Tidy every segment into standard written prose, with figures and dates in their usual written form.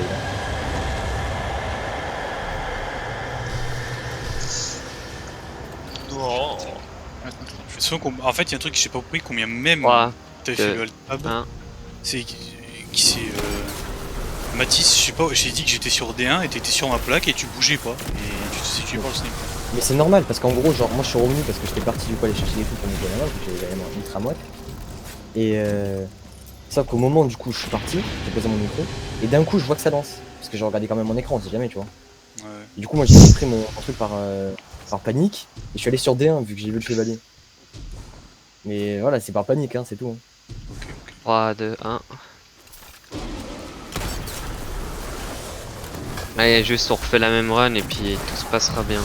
évident. Non. Attends, je fais souvent en fait, il y a un truc que j'ai pas compris, combien même 3, t'avais fait 2, le alt-tab, 1. c'est qui c'est Mathis, je sais pas, j'ai dit que j'étais sur D1 et t'étais sur ma plaque et tu bougeais pas. Et tu te situais pas le sniper. Mais c'est normal parce qu'en gros, genre, moi je suis revenu parce que j'étais parti du coup aller chercher des trucs pour me donner que j'avais vraiment ultra moite. Et sauf qu'au moment du coup, je suis parti, j'ai posé mon micro, et d'un coup, je vois que ça lance. Parce que j'ai regardé quand même mon écran, on sait jamais, tu vois. Ouais. Et du coup, moi j'ai pris mon truc par panique, et je suis allé sur D1 vu que j'ai vu le chevalier. Mais voilà, c'est par panique, hein, c'est tout. Hein. Ok, ok. 3, 2, 1. Allez, juste on refait la même run et puis tout se passera bien.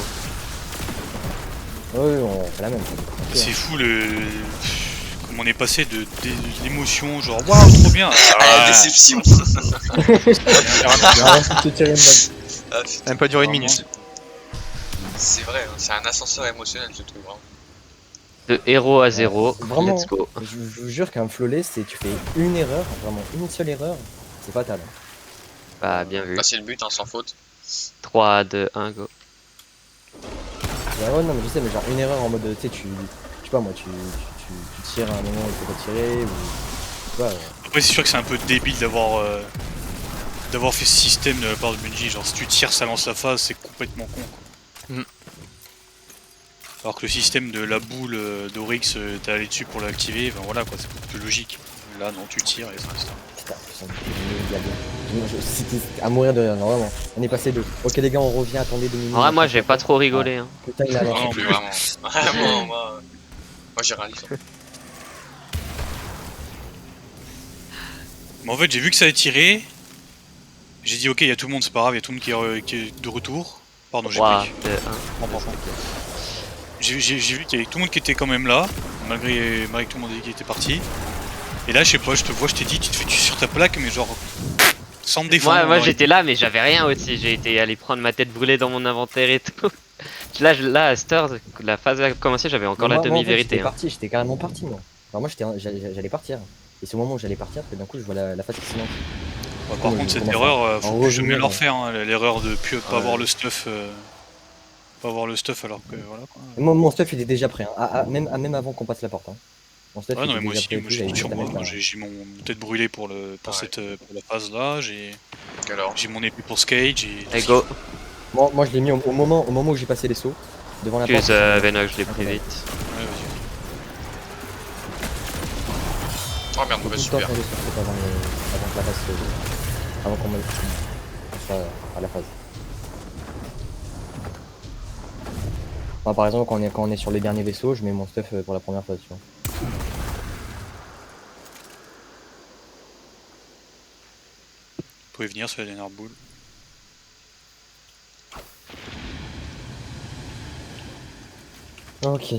Ouais, on fait la même. C'est fou comment on est passé de l'émotion, genre waouh, trop bien. À la déception. Ah, putain, Même pas duré une Vraiment. minute. c'est vrai, hein, c'est un ascenseur émotionnel ce truc. Vraiment. De héros à 0, Vraiment, let's go. je vous jure qu'un flawless, c'est tu fais une erreur, vraiment une seule erreur, c'est fatal. Bah, bien vu. Là, c'est le but, hein, sans faute. 3, 2, 1, go. Bah ouais, non, mais je sais, mais genre une erreur en mode, tu sais, je sais pas moi, tu tires à un moment où il faut pas tirer, ou. Tu vois, Après, c'est sûr que c'est un peu débile d'avoir fait ce système de la part de Bungie. Genre, si tu tires, ça lance la phase, c'est complètement con. Quoi. Mm. Alors que le système de la boule d'Oryx, t'es allé dessus pour l'activer, ben voilà quoi, c'est beaucoup plus logique. Là, non, tu tires et ça reste. putain, c'était à mourir de rire, non, vraiment. On est passé de. Ok, les gars, on revient, attendez 2 minutes. En vrai, moi j'ai pas trop rigolé. Hein. Putain, il a Moi non lancé. plus, vraiment. Vraiment, moi j'ai râlé. Mais en fait, j'ai vu que ça avait tiré. J'ai dit, ok, il y a tout le monde, c'est pas grave, il y a tout le monde qui est de retour. Pardon, j'ai 3, pris. 2, 1. J'ai vu qu'il y avait tout le monde qui était quand même là, malgré que tout le monde qui était parti. Et là, je sais pas, je te vois, je t'ai dit, tu te fais tuer sur ta plaque, mais genre. Sans me défendre. Moi j'étais là, mais j'avais rien aussi. J'ai été allé prendre ma tête brûlée dans mon inventaire et tout. Là, à cette heure, la phase a commencé, j'avais encore la Moi, en fait, demi-vérité. j'étais Hein. parti, j'étais carrément parti, moi. Enfin, moi, j'allais partir. Et c'est au moment où j'allais partir que d'un coup, je vois la phase qui se lance. Bah, par contre, cette erreur, faut plus jamais la refaire, hein, l'erreur de pas avoir le stuff. Pas avoir le stuff alors que voilà quoi. Mon stuff il est déjà prêt, hein. Même avant qu'on passe la porte. Hein. Mon stuff Ouais, il non, est mais moi déjà aussi, prêt. moi j'ai tout sur moi. J'ai mon tête brûlée pour la phase là, j'ai mon épée pour Skage. Allez, go. Moi je l'ai mis au moment où j'ai passé les sauts. Devant la porte. Excuse Venox, je l'ai pris vite. Ouais, vas-y. Oh merde, Faut tout mauvaise le temps super. faire les sauts avant que la phase avant qu'on me à la phase. Enfin, par exemple quand on est sur les derniers vaisseaux, je mets mon stuff pour la première phase, tu vois. Vous pouvez venir sur la dernière boule. Ok.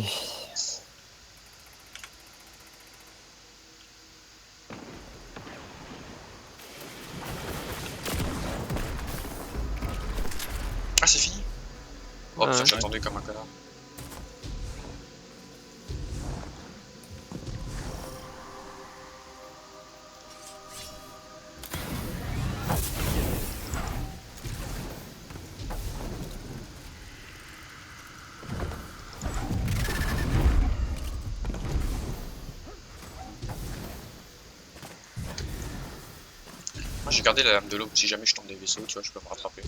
Ah, c'est fini. Oh putain, Ouais. j'ai attendu comme un connard. Moi j'ai gardé la lame de l'eau, si jamais je tombe des vaisseaux, tu vois, je peux me rattraper.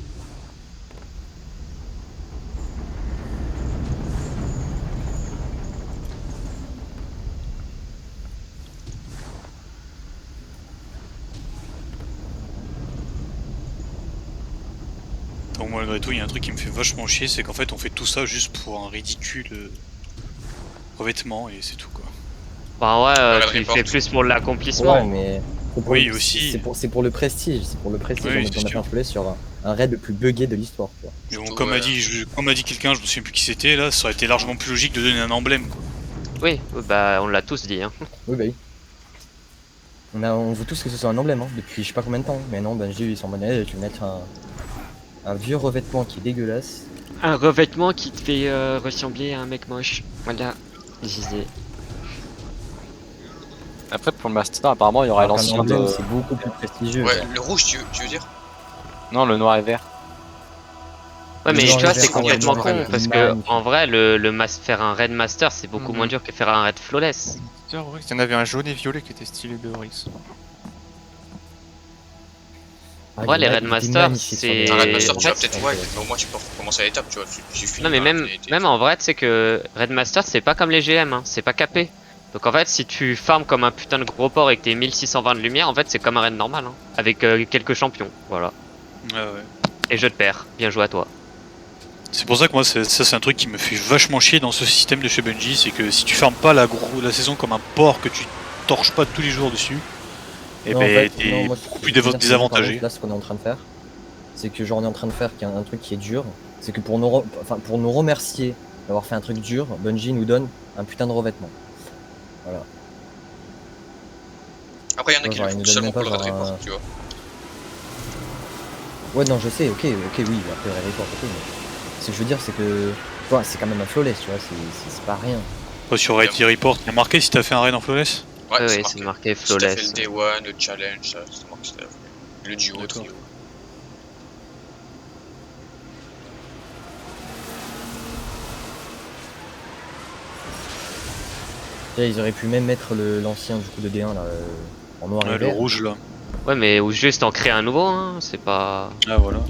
Donc malgré tout, il y a un truc qui me fait vachement chier, c'est qu'en fait on fait tout ça juste pour un ridicule revêtement et c'est tout quoi. Bah ouais, Regarde tu le report. fais plus pour l'accomplissement. Ouais, mais Oui, aussi. C'est pour le prestige, c'est pour le prestige. Oui, on c'est a fait sûr. un flawless sur un raid le plus buggé de l'histoire, tu vois. Mais bon, Surtout, comme a dit quelqu'un, je me souviens plus qui c'était là, ça aurait été largement plus logique de donner un emblème quoi. Oui, bah on l'a tous dit. Hein. Oui, bah oui. On veut tous que ce soit un emblème, hein, depuis je sais pas combien de temps. Mais non, ben j'ai eu son monnaie, je vais mettre un vieux revêtement qui est dégueulasse. Un revêtement qui te fait ressembler à un mec moche. Voilà, j'y Après, pour le master, apparemment, il y aura Alors qu'un l'ancien emblème, de. c'est beaucoup plus prestigieux. Ouais, genre. le rouge, tu veux dire? Non, le noir et vert. Ouais, mais Le tu vois, noir et c'est vert, complètement ouais, con ouais, parce ouais, que magnifique. en vrai, faire un raid master c'est beaucoup moins dur que faire un raid flawless. Tiens, Oryx, il y en avait un jaune et violet qui était stylé de Oryx. Ah, En vrai, il y les en a, raid il était masters, magnifique sur c'est. les- Un raid Et master, en tu vas fait, peut-être ouais, mais au moins tu peux recommencer à l'étape, tu vois. Tu finis. non mais voilà, même, même en vrai, tu sais que raid master c'est pas comme les GM, hein, c'est pas capé. Donc en fait, si tu farmes comme un putain de gros porc et que t'es 1620 de lumière, en fait c'est comme un raid normal, hein, avec quelques champions, voilà. Ouais, ouais. Et je te perds, bien joué à toi. C'est pour ça que moi, c'est un truc qui me fait vachement chier dans ce système de chez Bungie, c'est que si tu fermes pas la saison comme un porc, que tu torches pas tous les jours dessus, et Non, en ben fait, non, t'es moi, beaucoup ce plus que je veux dire, c'est que, par désavantagé. exemple, là, ce qu'on est en train de faire, c'est que genre on est en train de faire un truc qui est dur, c'est que pour pour nous remercier d'avoir fait un truc dur, Bungie nous donne un putain de revêtement. Voilà. Après, il y en a Ouais, qui genre, le ils font nous tout donnent seulement même pour pas le raid genre report, tu vois. Ouais, non, je sais, ok, oui, après le Red Report, ok, mais ce que je veux dire, c'est que, tu vois, c'est quand même un flawless, tu vois, c'est pas rien. Toi, sur Raid Report, il y a marqué si t'as fait un raid en flawless. Ouais, Ouais, c'est ouais, marqué. c'est marqué Si t'as fait flawless. le Day One, le challenge, ça, c'est marqué si t'as fait. Le duo, D'accord. trio. Tu sais, ils auraient pu même mettre l'ancien du coup de D1 là, en noir et Ouais, le vert. rouge là. Ouais, mais ou juste en créer un nouveau, hein, c'est pas. Ah voilà.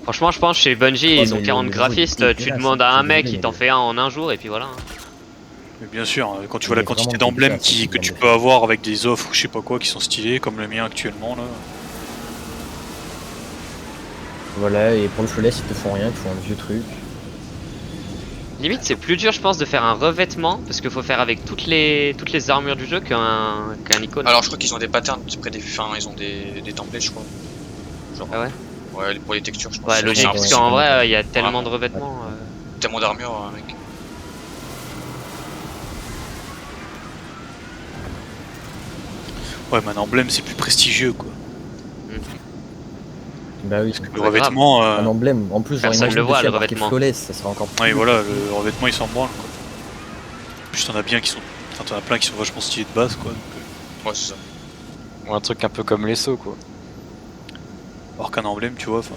Franchement, je pense chez Bungie, Ouais, ils ont mais 40 le nouveau, il est graphistes, tu dégueulasse, demandes hein, à je un suis mec, désolé, il t'en mais fait un en un jour et puis voilà. Hein. Mais bien sûr, quand tu Il vois la est quantité vraiment d'emblèmes dégueulasse, ce que tu système peux de avoir avec des offres ou je sais pas quoi qui sont stylés, comme le mien actuellement là. Voilà, et pour le flawless, ils te font rien, ils te font un vieux truc. Limite, c'est plus dur, je pense, de faire un revêtement parce qu'il faut faire avec toutes les armures du jeu qu'un icône. Alors, je crois qu'ils ont des patterns prédéfinis, enfin, ils ont des templates, je crois. Genre, Ah ouais. ouais, pour les textures, je pense. Ouais, C'est logique, parce impossible. qu'en ouais, vrai, il y a tellement Vraiment. de revêtements. Tellement d'armure, mec. Ouais, mais un emblème c'est plus prestigieux quoi. Bah oui, Le grave. revêtement. un emblème. En plus, genre, Personne imagine le voit, dessus le avoir marqué revêtement. flawless, ça sera encore plus. Ouais, voilà, le revêtement il s'en branle quoi. En plus, t'en as bien qui sont. Enfin, t'en as plein qui sont vachement stylés de base quoi. Donc, Ouais, c'est ça. Ou un truc un peu comme les sauts, quoi. alors qu'un emblème, tu vois. Enfin,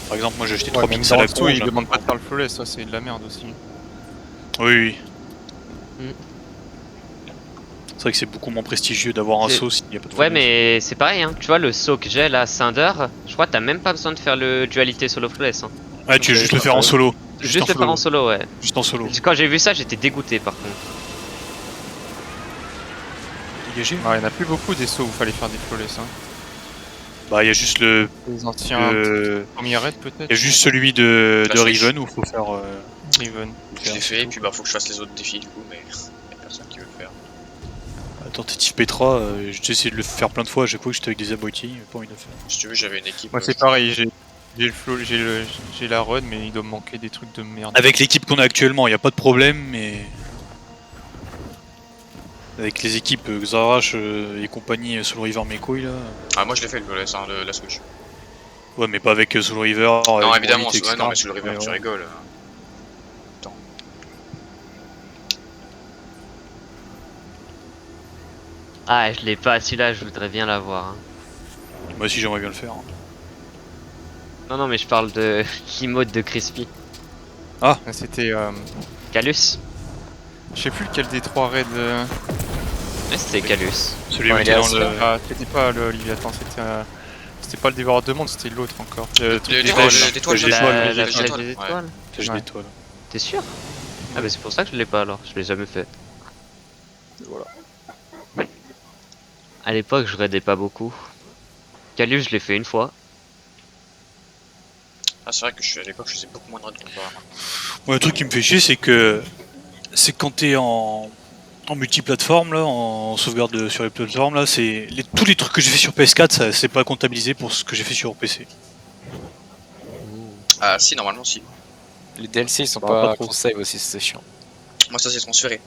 par exemple, moi j'ai acheté Ouais, 3 même pixels dans à le tout, con. ils demandent pas de faire le flawless, ça c'est de la merde aussi. Oui, oui. Mm. C'est vrai que c'est beaucoup moins prestigieux d'avoir un C'est- saut s'il n'y a pas de Ouais, flawless. mais c'est pareil, hein. Tu vois, le saut que j'ai là, Cinder, je crois que t'as même pas besoin de faire le dualité solo flawless. Hein. Ouais, tu veux juste le faire en solo. Juste le faire en solo, ouais. Juste en solo. Quand j'ai vu ça, j'étais dégoûté par contre. Dégagé. Ouais, il y en a plus beaucoup des sauts où il fallait faire des flawless. Hein. Bah, il y a juste le. Les anciens premiers raids peut-être. Il y a juste celui de La Switch. Riven où il faut faire. Riven. Je l'ai fait, et puis bah, faut que je fasse les autres défis, du coup, mais y a personne qui veut le faire. Attends, t'es type Petra, j'ai essayé de le faire plein de fois à chaque fois que j'étais avec des abrutis, j'ai pas envie de le faire. Si tu veux, j'avais une équipe. Moi c'est pareil, j'ai le flow, j'ai la run, mais il doit me manquer des trucs de merde. Avec l'équipe qu'on a actuellement, il n'y a pas de problème, mais. Avec les équipes Xarash et compagnie Soul River Mekoi là. Ah, moi je l'ai fait, la Switch. Ouais, mais pas avec Soul River. Non, avec évidemment, Monolith, ouais, etc. non, mais sur le River, Ouais, tu ouais. rigoles. Ah, je l'ai pas, celui-là, je voudrais bien l'avoir. Hein. Moi aussi, j'aimerais bien le faire. Non, non, mais je parle de l'emote de Crispy. C'était, Calus. je sais plus lequel des trois raids. Ouais, c'était Calus. Celui où Ouais, il était dans celui-là, le. Ah, c'était pas le Léviathan, c'était pas le dévoreur de monde, c'était l'autre encore. Le truc Les des étoiles, flèches. les étoiles, flèche les d'étoile, étoiles, La les flèche étoiles, des ouais. étoiles. Flèche Ouais. d'étoile. T'es sûr? Ah, bah c'est pour ça que je l'ai pas alors, je l'ai jamais fait. Voilà. À l'époque, je raidais pas beaucoup. Calus, je l'ai fait une fois. Ah, c'est vrai que à l'époque, je faisais beaucoup moins de raids comparé à maintenant. Moi, le truc qui me fait chier, c'est que. C'est quand t'es en multiplateforme, là, en sauvegarde sur les plateformes, là, tous les trucs que j'ai fait sur PS4, ça c'est pas comptabilisé pour ce que j'ai fait sur PC. Ah, si, normalement, si. Les DLC ils sont Bah, pas pas trop. cross-save aussi, c'est chiant. Moi, ça s'est transféré.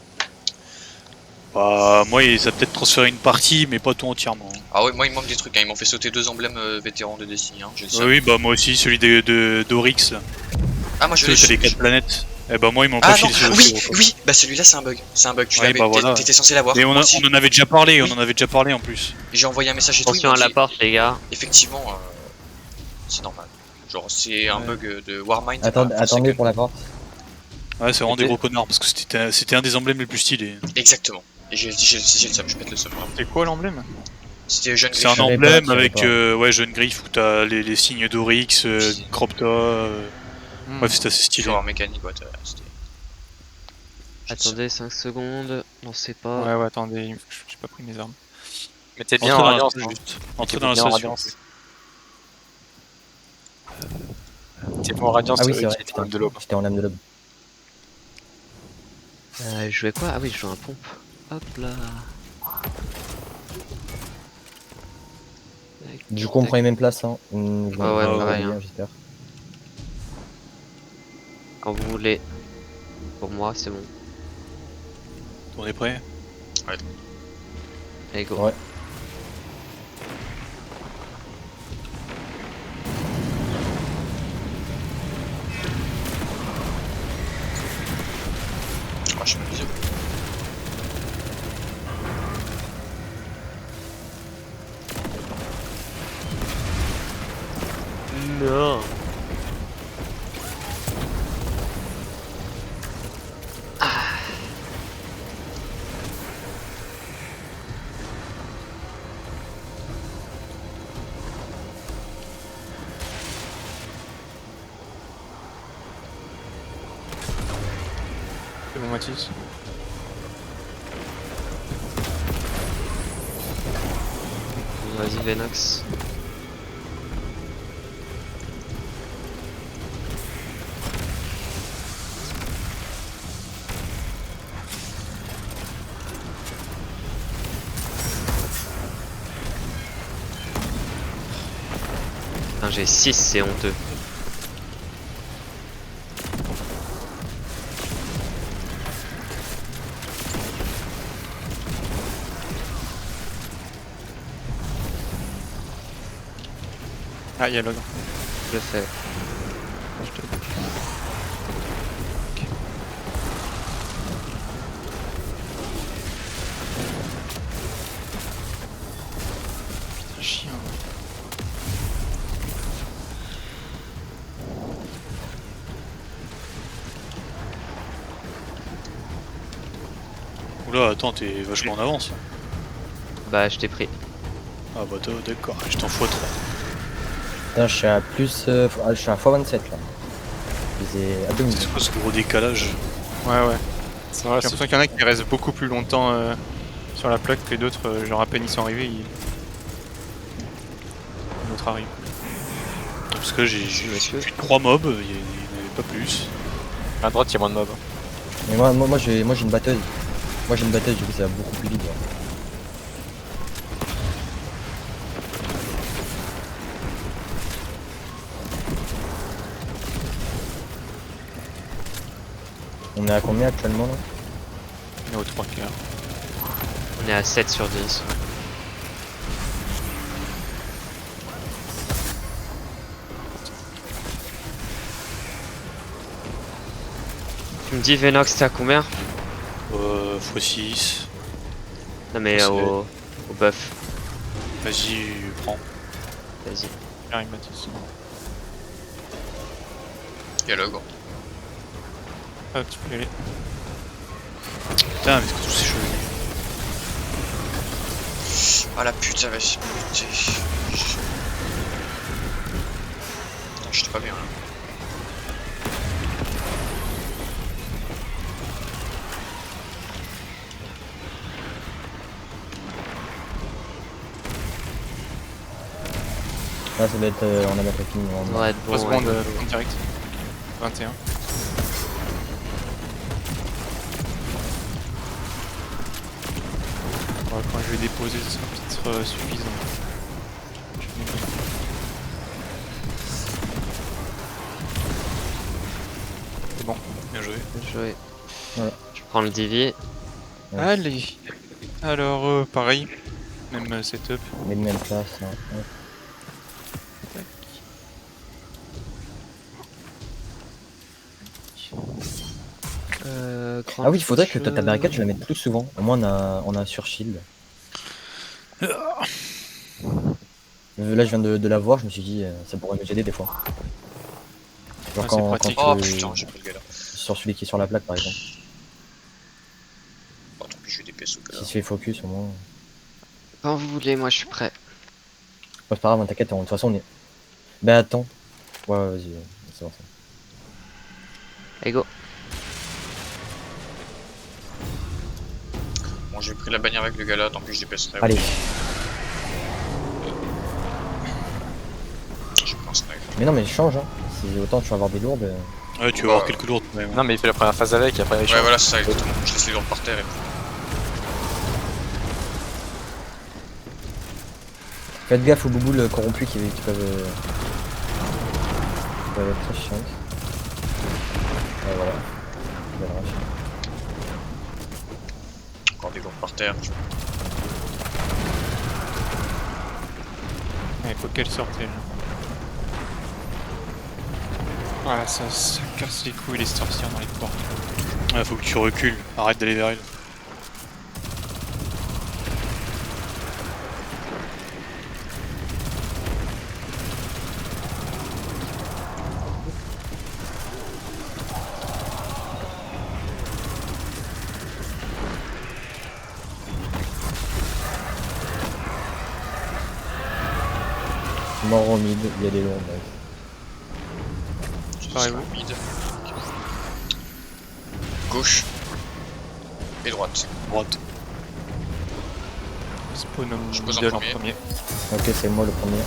Bah, moi, ça a peut-être transféré une partie, mais pas tout entièrement. Ah, ouais, moi, il me manque des trucs, hein. Ils m'ont fait sauter 2 emblèmes vétérans de Destiny, hein. J'ai le Oui, seum. oui, bah, moi aussi, celui d'Oryx, là. Ah, moi, je l'ai C'est les 4 planètes. Eh bah, moi, ils m'ont pas Ah, filé non, sur le oui, solo, quoi. oui, bah celui-là, c'est un bug. C'est un bug, tu Ouais, l'avais, bah, voilà. t'étais censé l'avoir. Mais on Moi aussi. en avait déjà parlé, Oui. on en avait déjà parlé en plus. J'ai envoyé un message et tout. Attention ils à m'ont la dit, porte, les gars. effectivement, c'est normal. Genre, c'est un Ouais. bug de Warmind. Attendez pour la porte. Ouais, c'est vraiment des Et gros connards parce que c'était un des emblèmes les plus stylés. Exactement. Et j'ai le seum, je pète le seum. Vraiment. C'est quoi l'emblème? C'était jeune C'est un griffe. savais pas, emblème je savais avec pas. ouais, jaune griffe où t'as les signes d'Oryx, Cropta. Hmm. Bref, c'est assez stylé. Sur mécanique, ouais, c'était. Attendez 5 secondes. Non, c'est pas. Ouais, ouais, attendez, j'ai pas pris mes armes. Mettez bien Entrez en dans la radiance. salle, Hein. juste. Entrez Mettez-vous dans la bien en salle, s'il vous radiance. plaît. Mettez-vous en radiance, Ah oui, c'est vrai, utilisez putain, l'âme de l'aube. j'étais en lame de l'aube. Je jouais quoi? Ah oui, je joue un pompe. Hop là. Du coup, on prend les mêmes places, hein. Ouais, pareil, hein. J'espère. Quand vous voulez. Pour moi, c'est bon. On est prêt? Allez, go. Ouais. Ah, je me disais. Non. C'est bon, Mathis. Vas-y, Venox. Putain, j'ai 6, c'est honteux. Ah, il y a l'ogre. Je le fais. Je te- Putain, chien. Oula, attends, t'es vachement en avance. Bah, je t'ai pris. Ah bah d'accord, je t'en fous 3. Putain, je suis à plus. Je suis à x27 là. Je faisais à 2000. C'est quoi ce gros décalage? Ouais, ouais. C'est J'ai vrai, l'impression qu'il y en a qui restent beaucoup plus longtemps sur la plaque que d'autres, genre à peine ils sont arrivés, l'autre arrive. Parce que j'ai Monsieur. 3 mobs, il n'y en avait pas plus. à droite, il y a moins de mobs. Mais moi j'ai une batteuse. Moi j'ai une batteuse, du coup ça va beaucoup plus vite. Ouais. On est à combien actuellement là? On est aux 3 quarts. On est à 7 sur 10. Tu me dis Venox, t'es à combien? x6. Non mais C'est- au buff. Vas-y, prends. Vas-y. J'arrive, Mathis. Il y a l'ogre. Ah, tu peux y aller. Putain, mais c'est que tous ces chevaliers. Ah la putain, vas-y. Putain, j'étais pas bien là. Là ça doit être en abattoir fini. Ça devrait être 3 bon. secondes, ouais. en direct. 21. Ouais, quand je vais déposer, ce sera peut-être suffisant. Je vais mettre- C'est bon. Bien joué. Bien joué. Voilà. Je prends le Divi. Ouais. Allez. Alors, pareil. Même setup. Mais de même place. Hein. Ouais. Ah oui, il faudrait que ta barricade tu la mettes plus souvent. Au moins on a un sur shield. Là je viens de la voir, je me suis dit ça pourrait nous aider des fois. Genre Ah, c'est quand pratique. Oh tu- putain, j'ai pris le gars là. sur celui qui est sur la plaque par exemple. Oh, tant pis, je vais des PSO que là. S'il se fait focus au moins. Quand vous voulez, moi je suis prêt. Ouais, c'est pas grave, hein, t'inquiète, de toute façon on est. Bah attends. Ouais, vas-y, c'est bon. Allez go. Bon, j'ai pris la bannière avec le gars là, tant pis, je dépasserai. Allez, J'ai pris un snipe. mais non, mais change, hein. Si autant tu vas avoir des lourdes. Ouais, tu vas avoir quelques lourdes quand même. Non, mais il fait la première phase avec, et après il Ouais, change. voilà, c'est ça, exactement. Je laisse les lourdes par terre et puis. Faites gaffe aux bouboules corrompus qui peuvent être très chiantes. Ouais, voilà. Belle rage. Encore des lourdes par terre. Tu vois. Il faut qu'elle sorte elle. Voilà, ça casse les couilles les sorcières dans les portes. Ouais, faut que tu recules, arrête d'aller vers elle. Mort en mid, il y a des lourdes. Ouais. Je Pareil, serai vous. mid. Gauche. Et droite. Droite. Spawn Je pose en middle en premier. premier. Ok, c'est moi le premier.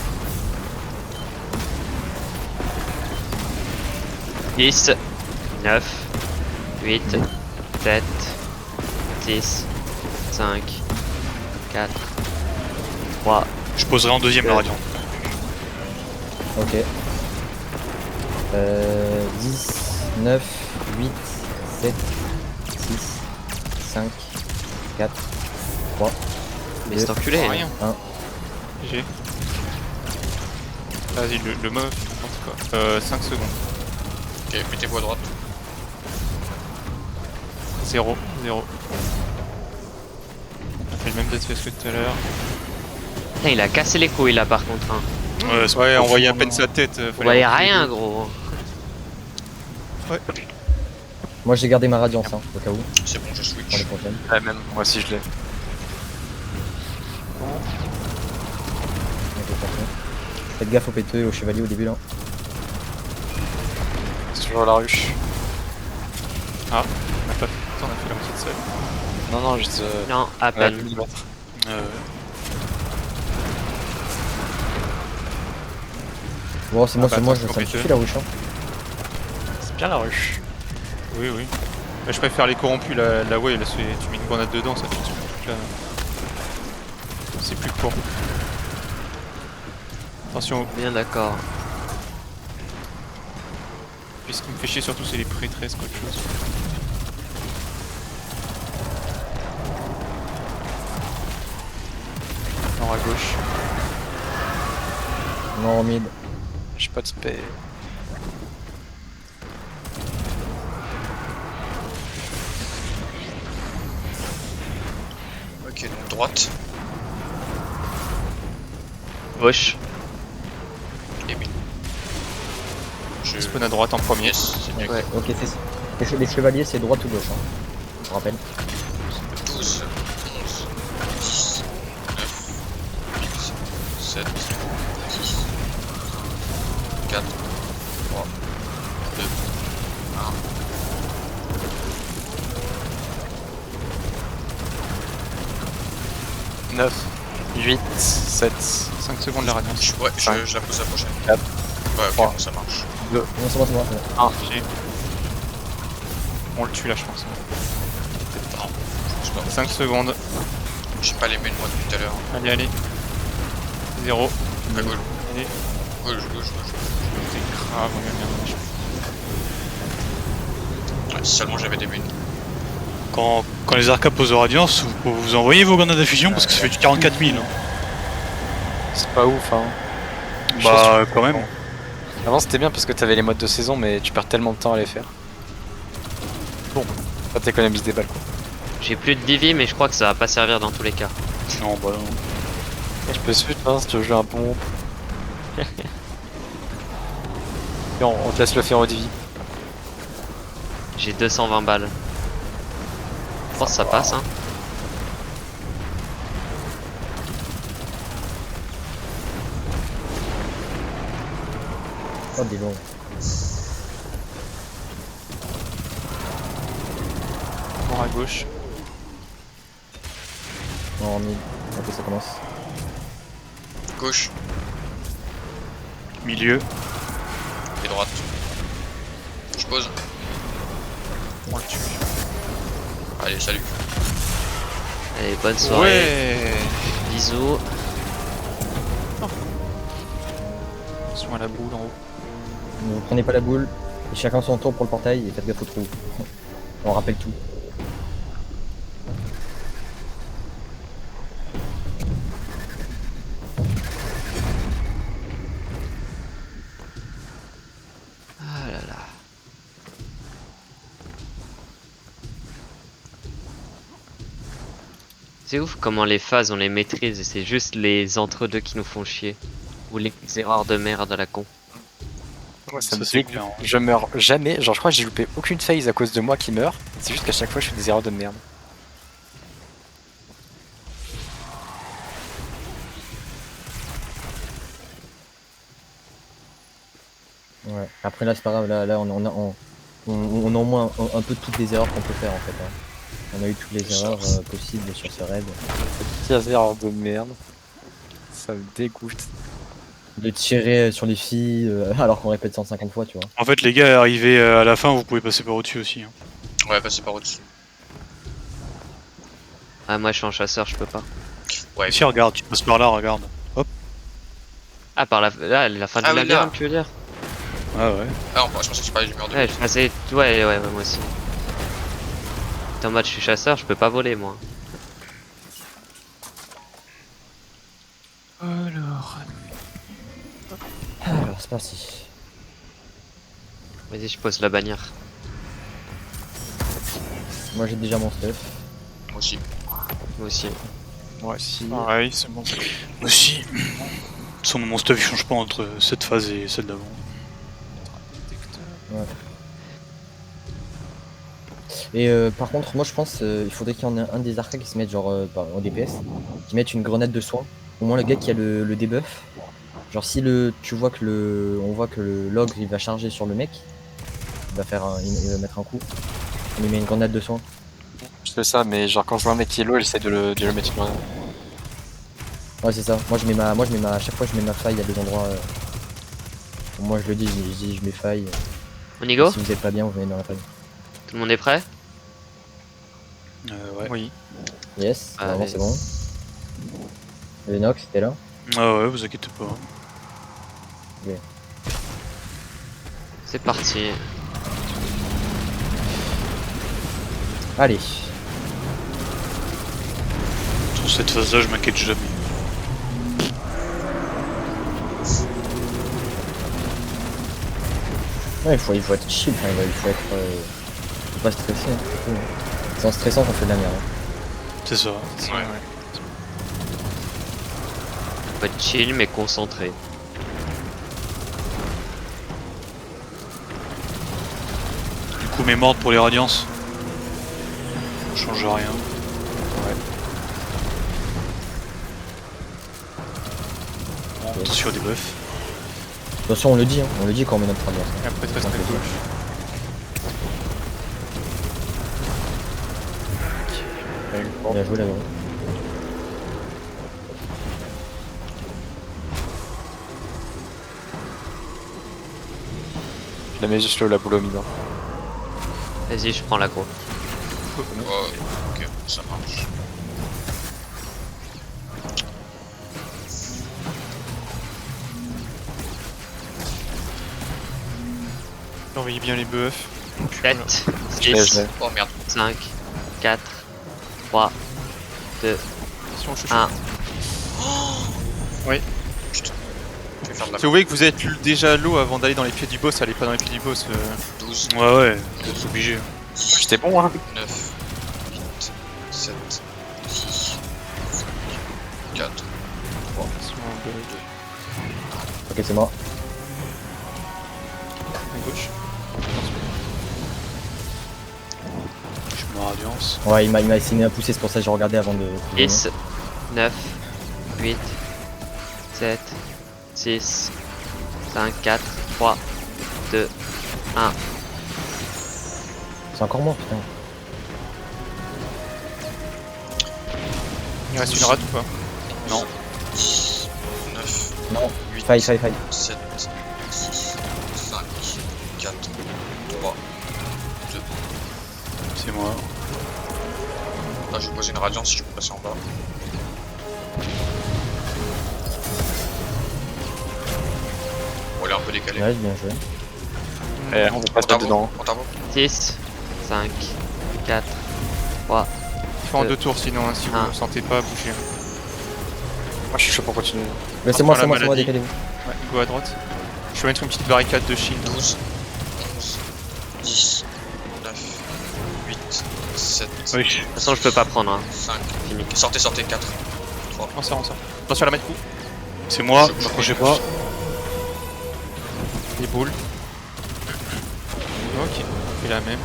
10, 9, 8, 7, 6, 5, 4, 3, Je poserai en deuxième la radiant. Ok. 10, 9, 8, 7, 6, 5, 4, 3, mais c'est enculé. hein. Rien. Un. GG. Vas-y, le meuf, n'importe quoi. 5 secondes. Ok, mettez-vous à droite. 0, 0. On a fait le même DPS que tout à l'heure. Putain, il a cassé les couilles là par contre. Hein. Ouais, c'est Ouais, pas on voyait à fou, peine non. sa tête. Vous voyez rien gros. Moi j'ai gardé ma radiance hein, au cas où, C'est bon, je pour les switch. prochaines. Ouais, même, moi aussi je l'ai. Faites gaffe au péteux et au chevalier au début là. C'est toujours la ruche. On a pas fait le temps, on a fait la moitié de seul. Non, non, juste. Non, à à peine. 10 millimètres. Bon, c'est moi, bah, c'est moi, attends, ça me péteux. suffit la ruche. Hein. C'est bien la ruche. Oui, oui. Mais je préfère les corrompus, la wave, là, tu mets une grenade dedans, ça tue tout le truc là. C'est plus court. Attention, Bien d'accord. puis ce qui me fait chier surtout c'est les prêtresses qu'autre chose. Nord à gauche. Non, en mid. J'ai pas de spé. Ok, donc droite. Gauche. Et mid. Je. Spawn à droite en premier. Yes, c'est bien. Ouais, ok, c'est les chevaliers, c'est droite ou gauche, hein. Je me rappelle. 12, 11, 10, 9, 8, 7, 6, 4, 3, 2, 1. 9, 8, 7, 5 secondes la radiance. Ouais, Cinq. je la pose la prochaine. 4, Ouais, ok, Trois. bon, ça marche. Non, c'est moi, c'est moi. c'est moi. GG. On le tue là je pense. Peut-être pas. Je sais pas. 5 secondes. J'ai pas les mains moi depuis tout à l'heure. Allez, allez. 0. À gauche, Allez. gauche. C'est grave, on gagne bien. Ouais, si seulement j'avais des mains. Quand les arcas posent radiance, vous envoyez vos grenades à fusion parce que ça fait du 44 000. Hein. c'est pas ouf hein. Bah, quand même. Avant c'était bien parce que t'avais les modes de saison, mais tu perds tellement de temps à les faire. Bon, ça t'économise des balles quoi. J'ai plus de divi mais je crois que ça va pas servir dans tous les cas. Non, bah non. Je peux suivre hein, si tu veux jouer un bon. Et on te laisse le faire au vie. J'ai 220 balles. Je pense que ça passe, hein. Oh, des longs. Mort à gauche. Non, en mid. Ok, ça commence. Gauche Milieu. et droite. Je pose. On le tue. Allez, salut. Allez, bonne soirée. Ouais. Bisous. Ils sont à la boule en haut. Ne vous prenez pas la boule. Et chacun son tour pour le portail et faites gaffe au trou. On rappelle tout. Ah là là. C'est ouf comment les phases on les maîtrise et c'est juste les entre-deux qui nous font chier. Ou les erreurs de merde à la con. Ouais, ça Ça, me c'est dégoûte. clair. Je meurs jamais. Genre, je crois que j'ai loupé aucune phase à cause de moi qui meurt. C'est juste qu'à chaque fois, je fais des erreurs de merde. Ouais. Après là c'est pas grave, là on a au moins un peu toutes les erreurs qu'on peut faire en fait. Hein. On a eu toutes les erreurs possibles sur ce raid. Petites erreurs de merde. Ça me dégoûte. De tirer sur les filles alors qu'on répète 150 fois, tu vois. En fait, les gars, arrivés à la fin, vous pouvez passer par au-dessus aussi. Hein. Ouais, passer par au-dessus. Ah moi je suis en chasseur, je peux pas. Ouais. Si, regarde, tu passes par là, regarde. Hop. Ah par la, là, la fin du Ah oui, labyrinthe là. tu veux dire? Ah ouais. Ah, je pensais que tu parlais du mur de Ouais, je passais... ouais, moi aussi. T'es en mode je suis chasseur, je peux pas voler moi. Alors. Alors c'est parti. Vas-y, je pose la bannière. Moi j'ai déjà mon stuff. Moi aussi. Moi aussi. Moi aussi. Pareil, c'est bon. Aussi. Son mon stuff il change pas entre cette phase et celle d'avant. Ouais. Et par contre, moi je pense il faudrait qu'il y en ait un des arcades qui se mette genre en DPS, qui mette une grenade de soin. Au moins le gars qui a le debuff. Genre si tu vois que on voit que l'ogre il va charger sur le mec, il va il va mettre un coup. On lui met une grenade de soin. Je fais ça, mais genre quand je vois un mec qui est low, j'essaie de le mettre une grenade. Ouais c'est ça. Moi à chaque fois je mets ma faille à des endroits. Moi je le dis, je mets faille. On y go? Si vous êtes pas bien, vous venez dans la faille. Tout le monde est prêt? Ouais. Oui. Yes, Ah, vraiment mais- c'est bon. Le Nox c'était là. Ah ouais, vous inquiétez pas. C'est parti. Allez. Sur cette phase-là, je m'inquiète jamais. Ouais, il faut être chill, enfin, il faut être. Faut pas stresser. Hein. Sans stressant, on fait de la merde. Hein. C'est ça. Ouais. Faut être chill mais concentré. Du coup, mes mordes pour les radiances. Ça change rien. Bon, attention à des buffs. Attention, on le dit quand on met notre traverse. Et après, tu restes à Ok. gauche. Bien joué là-bas. Je la mets juste là, la boule au milieu. Vas-y, je prends l'aggro. Oh, ok, ça marche. Surveillez bien les buffs. 7, Je l'ai, 6, Oh merde. 5, 4, 3, 2, Attention, je suis 1. Je vais faire de la Si vous voyez que vous êtes déjà low avant d'aller dans les pieds du boss, allez pas dans les pieds du boss. 12, Ouais, ouais, c'est obligé. J'étais bon, hein. 9, 8, 7, 6, 5, 4, Attention, 2. Ok, c'est moi. Radiance. Ouais, il m'a essayé à pousser, c'est pour ça que j'ai regardé avant de. 10, 9, 8, 7, 6, 5, 4, 3, 2, 1. C'est encore moins, putain. Il reste une rate ou pas? Non. 9, Non, 8, faille. 7, 6, 5, 4, 3, 2. C'est moi. Là, je vais poser une radiance si je peux passer en bas. Bon, elle est un peu décalée. Ouais, bien joué. On va pas dedans. En tabo. 10, 5, 4, 3. Il faut en 2 tours sinon, hein, si vous Un. ne sentez pas bouger. Moi je suis chaud pour continuer. C'est moi, la maladie. décalez-vous. Ouais, go à droite. Je vais mettre une petite barricade de shield. 12, 11, 10, 9, 8, 7, Oui. De toute façon, je peux pas prendre. Hein. 5. Fini. Sortez, 4, 3. On sort. Attention à la mettre coup. C'est moi, m'approchez pas. Les boules. Ok, on fait la même.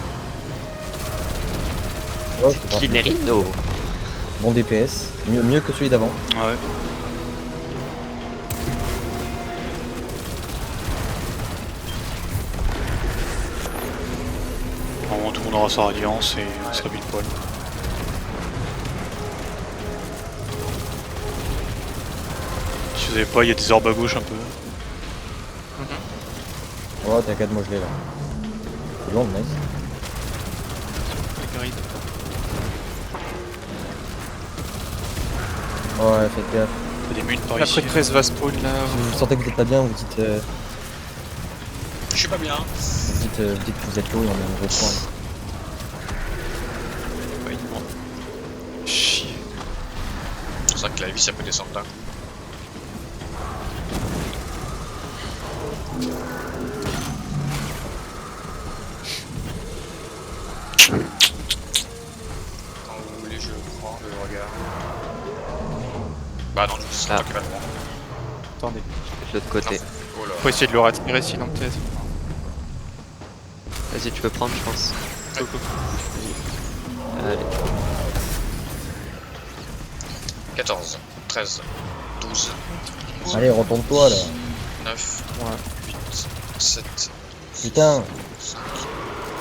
Oh, c'est pas. Kinerino. Bon DPS, mieux que celui d'avant. Ouais. Normalement tout le monde aura sa radiance et on sera vite poil. Si vous avez pas, il y a des orbes à gauche un peu. Oh, t'inquiète, moi je l'ai là. C'est long, nice. Les grid. Ouais, faites gaffe. Il y a des munes par La ici. prêtresse va spawn là. Si vous sentez que vous êtes pas bien, vous dites, Je suis pas bien. vous dites que vous êtes low et on reprend. Ouais, bon. Chier. C'est vrai que la vie ça peut descendre d'un coup. Quand vous voulez, je prends le regard. Bah non, du coup, c'est Ah. toi qui vas le prendre. Attendez. De l'autre côté. Oh là. Faut essayer de le retirer sinon peut-être. Vas-y, tu peux prendre, je pense. Go, go. Allez. 14, 13, 12, Allez, retourne-toi là. 9, 8, 7, Putain, 5,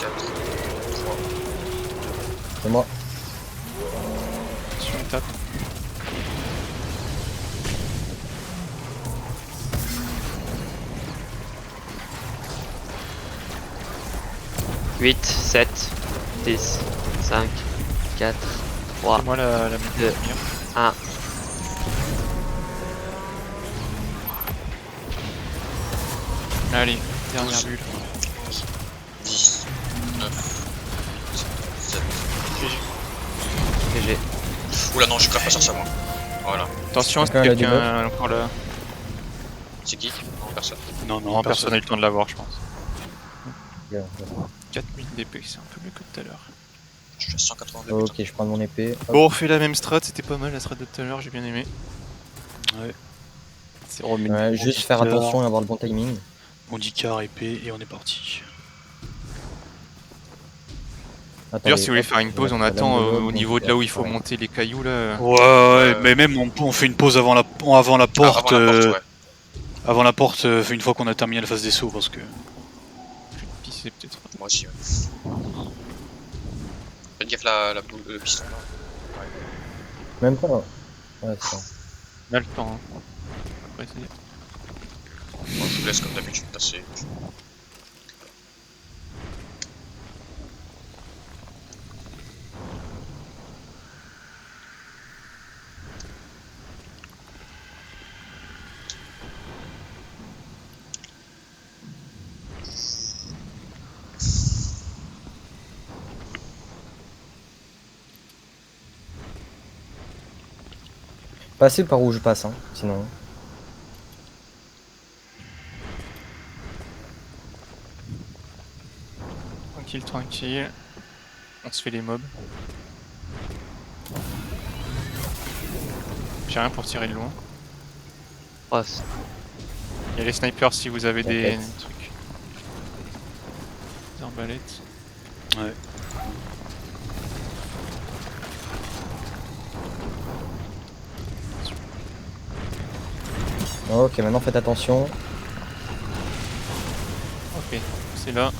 4, 3, c'est moi. Sur une tape. « 8, 7, 10, 5, 4, 3, C'est moi la 2, 1. Allez, dernière bulle. 10, 9, 7. GG. Oula non, je crève pas sur ça moi. Voilà. Attention, est-ce que Quelqu'un a des quelqu'un encore là? C'est qui? Non, personne. Non, Non, personne n'a eu le temps de l'avoir, je pense. Bien, 4000 d'épée, c'est un peu mieux que tout à l'heure. Je suis à 182 Ok, je prends mon épée. Hop. Bon, on refait la même strat, c'était pas mal la strat de tout à l'heure, j'ai bien aimé. Ouais. C'est remis. Ouais, juste faire attention et avoir le bon timing. Bondicard, épée et on est parti. Attendez, D'ailleurs, si vous voulez hop, faire une pause, on la attend dame de l'aube, au donc, niveau de là où il faut ouais. monter les cailloux là. Ouais, mais même on fait une pause avant la porte, avant la porte, ouais. avant la porte une fois qu'on a terminé la phase des sauts parce que Je vais pisser peut-être. Moi aussi, ouais. Faites gaffe le piston là. Même pas. Ouais, c'est ça. On a le temps. Hein. Après, c'est... Moi, je vous laisse comme d'habitude passer. Passez par où je passe, hein, sinon. Tranquille, tranquille. On se fait les mobs. J'ai rien pour tirer de loin. Oh, Il y a les snipers si vous avez des T'inquiète. trucs. Des arbalètes. ouais. Ok, maintenant faites attention. Ok, c'est là.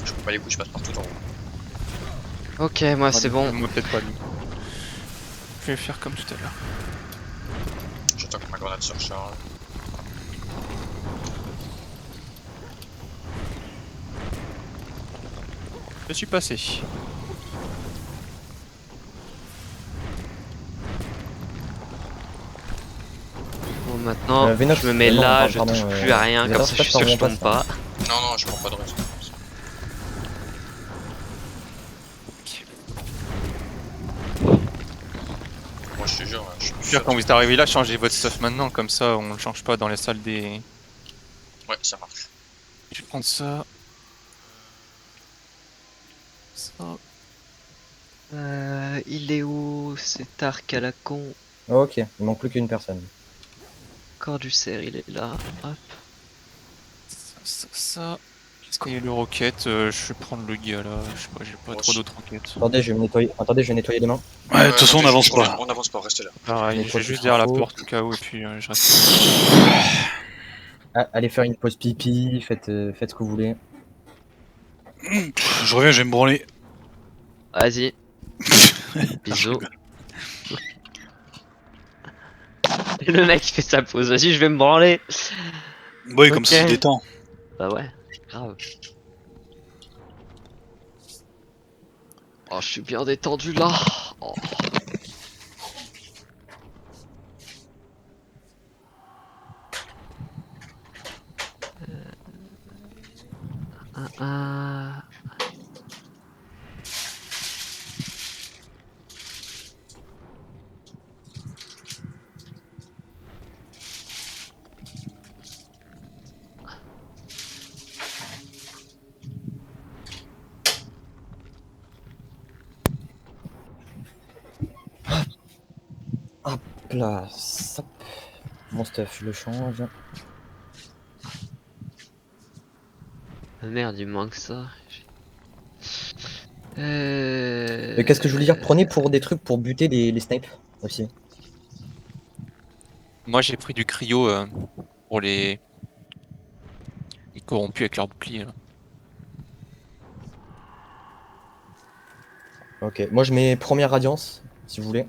Je prends pas les coups, je passe partout en haut. Ok, moi c'est bon. Moi peut-être pas lui. Je vais faire comme tout à l'heure. J'attends que ma grenade se recharge. Je suis passé. Bon, maintenant, Vénox, je me mets non, là, je pardon, touche plus à rien, comme Vénox, ça je suis sûr que je tombe pas. Non, non, je prends pas de risque. Moi je te jure, je suis Pire, quand vous êtes arrivé là, changez votre stuff maintenant, comme ça on le change pas dans les salles des. Ouais, ça marche. Je vais prendre ça. Ça. Il est où cet arc à la con? Ok, il manque plus qu'une personne. Corps du cerf, il est là. Hop. Ça. Et le roquette, je vais prendre le gars là. Je sais pas, j'ai pas Moi trop aussi. d'autres roquettes. Attendez, je vais me nettoyer. Attendez, je vais nettoyer les mains. Ouais, de toute façon, on n'avance je reviens, pas. on avance pas, restez là. Pareil, Mais je toi, vais tu juste seras derrière la faux. porte au cas où et puis je reste. Ah, allez faire une pause pipi, faites ce que vous voulez. Je reviens, je vais me branler. Vas-y. Je Bisous. rigole. Le mec il fait sa pause. Vas-y, je vais me branler. Oui, comme Ok. ça, se détend. Bah ouais, grave. Oh, je suis bien détendu là. Oh. Ah. Hop là, hop. Mon stuff, je le change. Merde, il me manque ça. Qu'est-ce que je voulais dire? Prenez pour des trucs pour buter les snipes aussi. Moi j'ai pris du cryo pour les corrompus avec leur bouclier là. Ok, moi je mets première radiance, si vous voulez.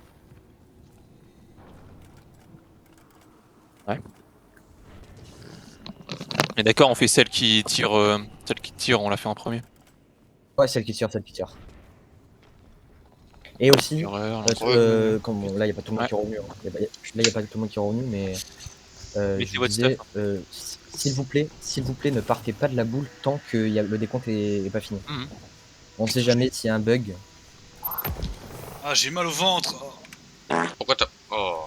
Et d'accord, on fait celle qui tire, on l'a fait en premier. Ouais, celle qui tire, celle qui tire. Et aussi, Erreur, comme bon, là il n'y a pas tout le monde Ouais. qui est revenu. Hein. Là il n'y a pas tout le monde qui est revenu, mais Mettez je votre disais, stuff. s'il vous plaît, ne partez pas de la boule tant que le décompte est pas fini. Mhm. On sait jamais s'il y a un bug. Ah, j'ai mal au ventre. Pourquoi t'as. Oh.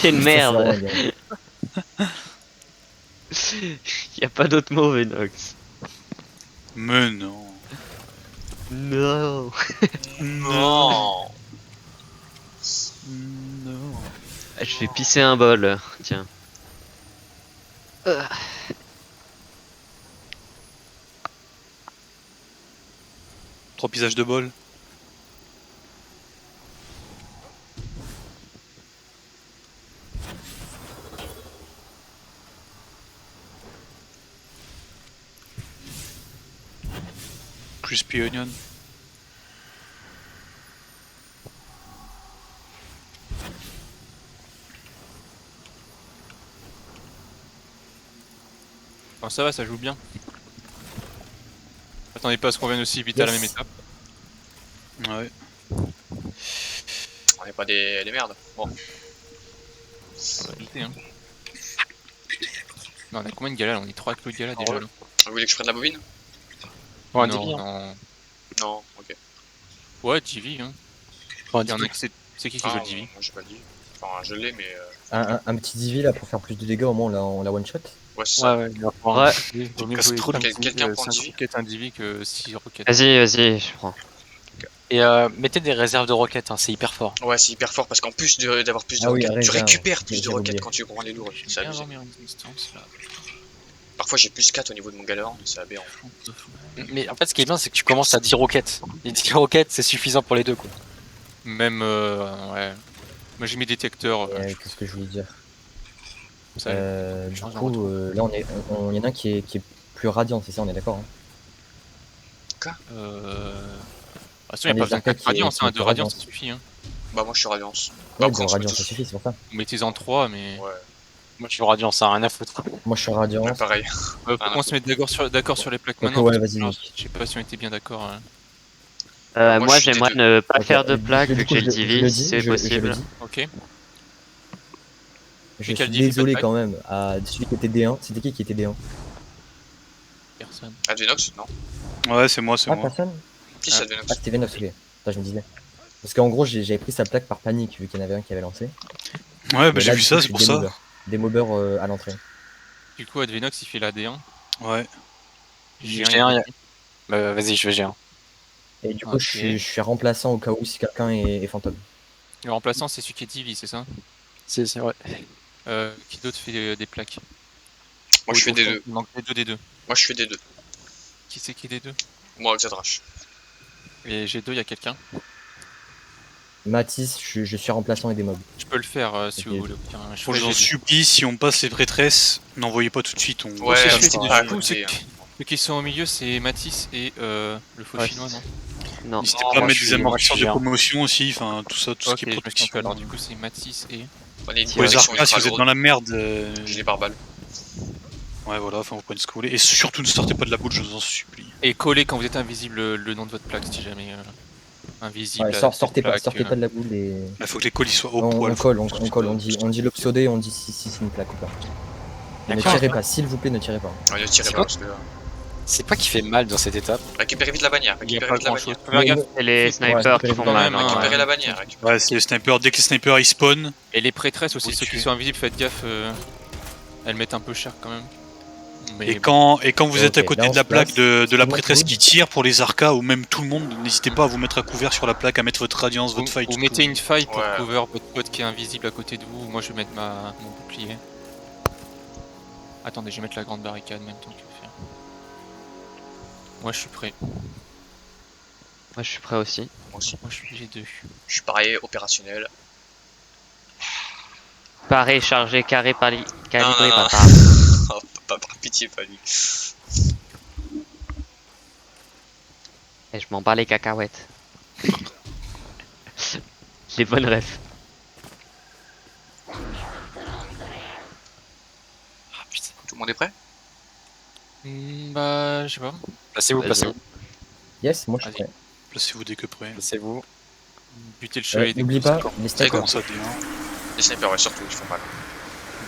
T'es une Ça, c'est merde. vraiment bien. Y a pas d'autre mot, Venox. Mais non. Non. Non. Non. Je vais pisser un bol. Tiens. Trois pisages de bol. Crispy onion. Bon, ça va, ça joue bien. Attendez pas à ce qu'on vienne aussi vite à la Yes. même étape. Ouais. On est pas des merdes. Bon. On va éviter, hein. Non, on a combien de galas là? On est 3 avec le gala déjà ouais. là. Vous voulez que je prenne la bobine? Ouais, non, Divi, hein. non. Non, ok. Ouais, Divi, hein. Ouais, Il y en a Divi. qui c'est qui Ah, veut le Divi? moi j'ai pas dit. Enfin, je l'ai, mais. Un petit divi là pour faire plus de dégâts, au moins on la one shot. Ouais, c'est ça. Ouais, il va prendre Ouais. un Divi. Vaut mieux casse jouer trop le- 5 Quelqu'un prend 5 Divi roquettes, un Divi que 6 roquettes. Vas-y, je prends. Et mettez des réserves de roquettes, hein, c'est hyper fort. Ouais, c'est hyper fort parce qu'en plus d'avoir plus de Ah oui, roquettes, tu réserve, récupères plus j'ai de roquettes oublié. quand tu prends les lourds. J'aime C'est bien abusé. avoir mes résistances là. Parfois j'ai plus 4 au niveau de mon galère, c'est aberrant. Mais en fait, ce qui est bien, c'est que tu commences à 10 roquettes. Et 10 roquettes, c'est suffisant pour les deux, quoi. Même, ouais. Moi j'ai mes détecteurs. Qu'est-ce que je voulais dire? Ça allait. Du Change de coup, retour. là, y en a un qui est plus radiant, c'est ça, on est d'accord, hein? Ah, sinon, il n'y a les pas besoin de arcades 4 radiance, qui hein, 2 radiance radiance. ça suffit. Hein. Bah, moi je suis Radiance. Ouais, Après, bon, on se met radiant, tous. ça suffit, c'est pour ça. Vous mettez en 3, mais. Ouais, Moi, je suis radiant, ça a rien à foutre. Moi, je suis radiant. ouais, pareil. Faut qu'on se mette d'accord sur les plaques Ok, maintenant. ouais, parce que, vas-y, genre, Nick. je sais pas si on était bien d'accord. Hein. Moi, Moi je suis j'aimerais des deux. ne pas Ok, faire de du plaque coup, vu que j'ai le je divi le si dis, c'est je le possible. dis. Ok. Je Et quel suis divi, désolé pas de quand même à celui qui était D1. C'était qui était D1? Personne. Advenox, non? Ouais, c'est moi, c'est Ah, moi. personne? Qui c'est Advenox? Ah, c'était Venox, ok. Attends, je me disais. Parce qu'en gros, j'avais pris sa plaque par panique vu qu'il y en avait un qui avait lancé. Ouais, bah Mais j'ai là, vu du ça, coup, c'est pour des ça. mobbers. Des mobbers à l'entrée. Du coup, Advenox il fait la D1. Ouais. J'ai J'ai un, un. vas-y, je vais G1. Et du coup, Ok. je suis remplaçant au cas où si quelqu'un est fantôme. Le remplaçant, c'est celui qui est divi, c'est ça? C'est ouais. Qui d'autre fait des plaques? Moi je fais des deux. Il manque des deux. Moi je fais des deux. Qui c'est qui est des deux? Moi, Xadrash. Et G2, il y a quelqu'un? Matisse, je suis remplaçant et des mobs. Je peux le faire si Ok. vous voulez. Tiens, je Faut que ferai j'en G2. supplie, si on passe les prêtresses, n'envoyez pas tout de suite. On Ouais, c'est c'est fait, pas à du coup, côté. Ceux qui sont au milieu, c'est Matisse et le faux Ouais, chinois, non? Non. N'hésitez Non, pas à moi, mettre je des suis- moi, amortisseurs je de suis commotion aussi, enfin tout ça, tout ce Ok, qui est je me suis protection. trompé. Alors, du coup, c'est Matisse et. On est une Pour les protection arcas, si ultra vous êtes lourde. dans la merde, J'ai les barballes. ouais voilà, enfin vous prenez ce que vous voulez. Et surtout ne sortez pas de la boule, je vous en supplie. Et collez quand vous êtes invisible le nom de votre plaque, si jamais. Invisible. Ouais, à cette sortez pas plaque, de la boule et. Il faut que les colis soient au On, poil. on colle, on colle, on dit l'obsodé, on dit si c'est une plaque ou pas. Ne D'accord. tirez pas, s'il vous plaît, ne tirez pas. Ouais, ne tirez C'est pas quoi parce que. C'est quoi qui fait mal dans cette étape? Récupérez vite la bannière. Il n'y a Récupérez pas vite la grand chose. bannière. Faut faire gaffe. C'est les snipers qui font quand mal. même, hein, Récupérez ouais. la bannière. Ouais, c'est les snipers. Dès que les snipers ils spawnent, Et les prêtresses aussi, Faut ceux qui tuer. sont invisibles, faites gaffe. Elles mettent un peu cher quand même. Mais et quand vous êtes à Ok, côté là, on de la se place. plaque de la Tout le prêtresse monde qui tire pour les arcas ou même tout le monde, n'hésitez pas à vous mettre à couvert sur la plaque, à mettre votre radiance, vous, votre fight. vous mettez une faille pour Ouais. cover votre pote qui est invisible à côté de vous. Moi, je vais mettre mon bouclier. Attendez, je vais mettre la grande barricade en même temps que faire. Moi, je suis prêt. Moi je suis prêt aussi. Moi aussi. Moi, je suis G2. Je suis pareil, opérationnel. Paré, chargé, carré, calibré, non. bâtard. Oh, pas par pitié, pas lui. Et je m'en bats les cacahuètes. Les bonnes refs. Ah putain. Tout le monde est prêt? Bah, je sais pas. Placez-vous, Vas-y. placez-vous. Yes, moi je suis Vas-y. prêt. Placez-vous dès que prêt. Placez-vous. Buter le chevalier des N'oublie courses. pas, les Ça snipers. Comment ça, D1 Les snipers, ouais, surtout, ils font mal.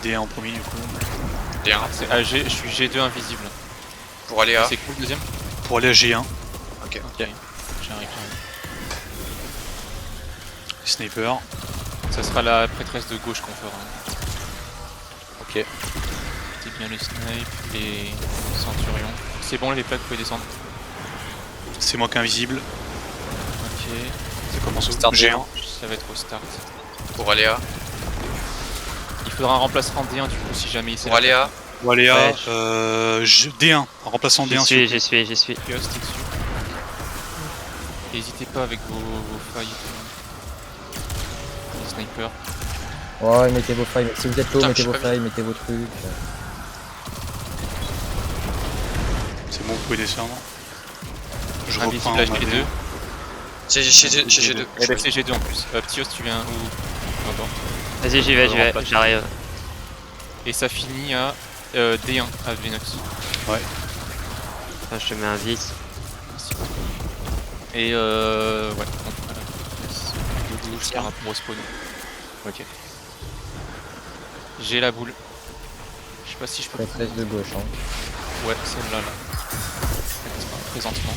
D1 en premier du coup. D1. Je suis G2 invisible. Pour aller à. C'est cool le deuxième? Pour aller à G1, Ok. Ok. J'arrive. sniper. Ça sera la prêtresse de gauche qu'on fera. Ok. C'est bien les snipes, les centurions. C'est bon, les plaques, vous pouvez descendre. C'est moi qui est invisible. Ok. Ça commence au Start G1. Ça va être au start. Pour aller à. Il faudra un remplaçant D1 du coup si jamais il Pour aller à. Bon, allez à Ouais, D1, en remplaçant J'y D1. suis, j'y suis, j'y suis. Chaos, t'es dessus. N'hésitez pas avec vos failles. Les snipers. Ouais, mettez vos failles. Si vous êtes low, Putain, mettez je vos sais pas failles, mettez vos trucs. C'est bon, vous pouvez descendre. Je reprends Invisible à ma G2. D1. C'est chez G2. Eh ben c'est G2 en plus. Ptios, tu viens où? D'accord. Vas-y, j'y vais, j'arrive. Et ça finit à D1 à Venox. Enfin, je te mets un vis. Et ouais, donc voilà. De gauche par rapport au spawn. Ok. J'ai la boule. Je sais pas si je peux. Prêtresse de gauche. Hein. Ouais, celle-là là. Présentement.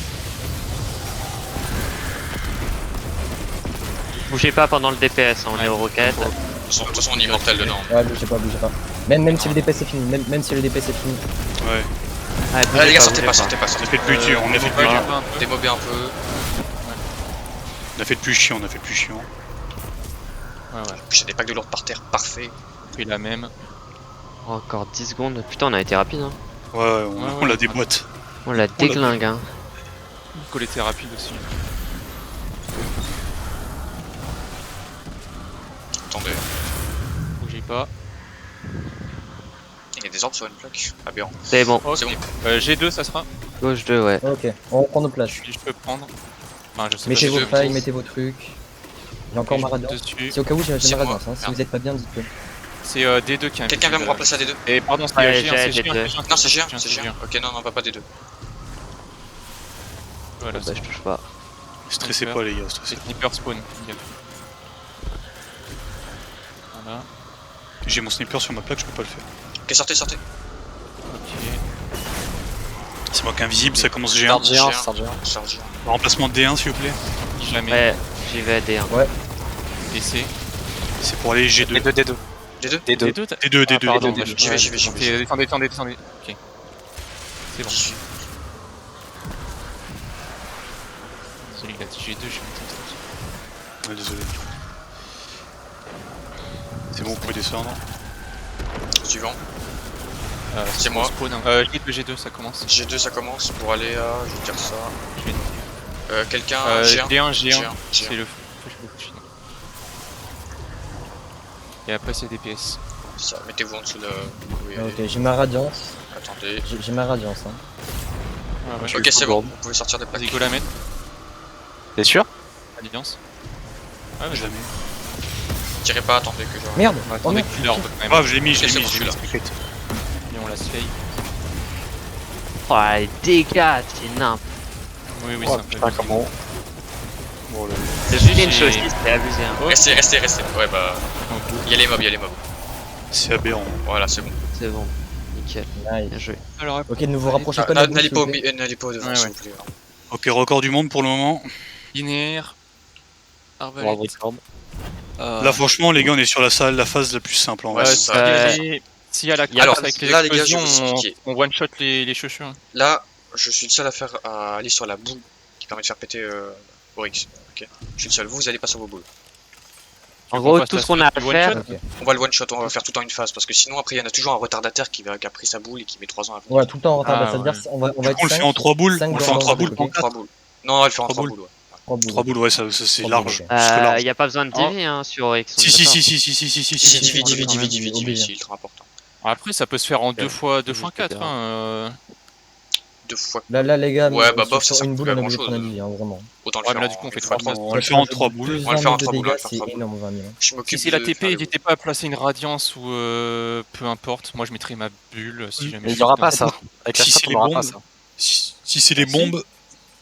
Bougez pas pendant le DPS, hein, on est aux roquettes. De toute façon, on est immortel dedans. Ouais, bougez pas, bougez pas. Même si le DPS est fini, même si le DPS est fini. Ouais, Ouais, Ah, les gars, sortez bougez pas, sortez pas, on a sortez fait le but dur, on a fait le but dur. pas. Démobez un peu. On a fait le plus chiant, on a fait le plus chiant. Ouais, ouais. J'ai des packs de lourds par terre, parfait. Pris la même. Oh, encore 10 secondes. Putain, on a été rapide. Hein. Ouais, on la déboîte. On la déglingue. Hein. Le call était rapide aussi. Attendez, Bougez pas. il y a des orbes sur une plaque. Aberrant. C'est bon. Ok. C'est bon. G2 ça sera. Gauche 2, ouais. Ok, on reprend nos places. Je peux prendre. Enfin, je sais Mettez pas vos je- failles, mettez vos trucs. J'ai encore je ma monte radiance. dessus. C'est au cas où j'ai C'est ma moi. radiance. Hein. Si Merde. vous êtes pas bien, dites-le. C'est D2 qui a un Quelqu'un vient me remplacer à D2. Et pardon, c'est Ouais, G1, j'ai c'est G1, D2. Non, c'est G1, c'est c'est G1. Ok, non, non, pas D2. Voilà, Bah, je touche pas. Stressez pas les gars, stressez. c'est sniper spawn. Voilà. J'ai mon sniper sur ma plaque, je peux pas le faire. Ok, sortez, sortez. Ok. C'est moi qui invisible, ça commence Start géant. G1, start G1. Start G1. Remplacement de D1 s'il vous plaît. Si jamais. Ouais, j'y vais à D1. DC. C'est pour aller G2. D2, D2. D2 D2. D2 D2, D2, pardon, D2. J'y vais, j'y vais, j'y vais. Descendez, descendez, descendez. Ok. C'est bon. 18. Celui qui a dit G2, je suis mettre Ouais, désolé. C'est bon, vous pouvez descendre. Suivant. C'est moi. Spawn, hein. G2, ça commence. G2, ça commence pour aller à. Je vais dire ça. Je vais Quelqu'un. G1, G1. G1. C'est G1. le et après c'est DPS. Ça, mettez-vous en dessous de. Oui, Ok, j'ai ma radiance. attendez. J'ai ma radiance. Hein. Ah, ouais. Ok, c'est bon. Vous pouvez sortir des plaques. Vas-y, go la mettre. T'es sûr? Alliance. Ah, ouais, Jamais. Tirez pas, attendez que je. Merde. On va Oh attendre merde. qu'il l'orbe quand même. Bravo, je l'ai mis, je Ok, l'ai c'est mis, bon, je l'ai mis. je t'inquiète. Et on la slay. Oh, les dégâts, c'est nimp. Oui, oui, Oh c'est un peu. putain, comment? Bon, le... Le J'ai- clinch aussi, c'était abusé. Hein. Restez, restez, restez. Ouais, bah. Il y a les mobs, il y a les mobs. C'est aberrant. Voilà, c'est bon. C'est bon. Nickel. Nice. Bien joué. Alors, Ok, ne vous rapprochez pas de la boule, N'allez s'il pas, vous plaît. n'allez pas devant, Ouais, s'il ouais. vous plaît. Ok, record du monde pour le moment. linéaire. Bravo, Arbalète. Discord. Là, franchement, les gars, on est sur la salle, la phase la plus simple en Ouais, vrai. c'est ça. S'il y a la Alors, course avec les là, les gars, je vais explosions, vous expliquer. on one shot les chaussures. Là, je suis le seul à aller sur la boule qui permet de faire péter Oryx. Ok. Je suis le seul. Vous allez pas sur vos boules. En gros, tout ce qu'on a à faire, Ok. On va le one shot, on va faire tout en une phase parce que sinon après il y en a toujours un retardataire qui a pris sa boule et qui met 3 ans à venir. Ouais, tout le temps en retard. Ah, Bah, ça veut dire ouais. on va Du être coup, on le fait 5, en 3 boules. cinq On le dans fait en le 3 bordel, boules, ok. pas en 4. 3 boules. Non, on va le faire en 3 Trois boules. Ouais. 3 boules. 3 boules, ouais, ça c'est Trois large. boules, Parce y a pas besoin de divi hein, sur Oryx. on est Si, si, d'accord. si, si, si, si, si, si, Si, si, divi, si. divi, quand même, divi, divi, obligé. c'est ultra important. Après, ça peut se faire en deux fois je 4. sais Hein. 2 fois. Là, les gars, Ouais, bah, bof, ça sur sert une boule, pas on à est obligé de grand-chose. prendre un divi, hein, vraiment. Autant le Ouais, faire mais là, du coup, on en fait une fois 3 3. On le fait en 3 boules. On va le faire en 3 boules, on va le faire en c'est 3 boules. énorme, 20 000. Je Si m'occupe c'est la de TP, faire les n'hésitez pas à placer une radiance ou peu importe. Moi, je mettrai ma bulle si jamais. Mais je il y aura suis pas dedans. ça. Avec la Si strat, c'est on les aura pas bombes. ça. Si c'est les Ah, si. bombes.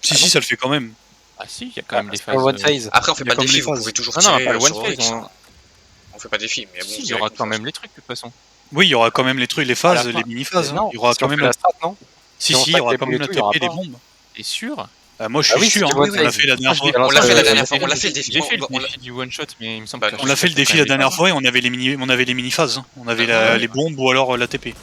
Si, si, ça le fait quand même. Ah si, il y a quand même des C'est phases. pas one phase. Après, on fait Il y a pas de comme défi, les vous phases. pouvez toujours Non, non, tirer pas le sur one Oryx. phase. Hein. On fait pas de défi, mais bon, Si, vous il y aura direz quand qu'on même fait. les trucs de toute façon. Oui, il y aura quand même les trucs, les phases, À la fin. les mini-phases. Non, Il y aura si quand on même fait la strat, non? Si, si on si, il y aura stack quand les même la boules et tout, il y aura TP des pas. bombes. T'es sûr? Moi, je Ah suis oui, sûr. c'est hein. du one On l'a phase. fait la dernière fois. On l'a fait la Ouais, dernière ouais, fois, on l'a fait le J'ai défi. fait le On l'a- défi du one shot, mais il me semble Bah, que non, On l'a fait le défi la dernière fois et on avait les mini-phases. hein. On avait les bombes ou alors la TP.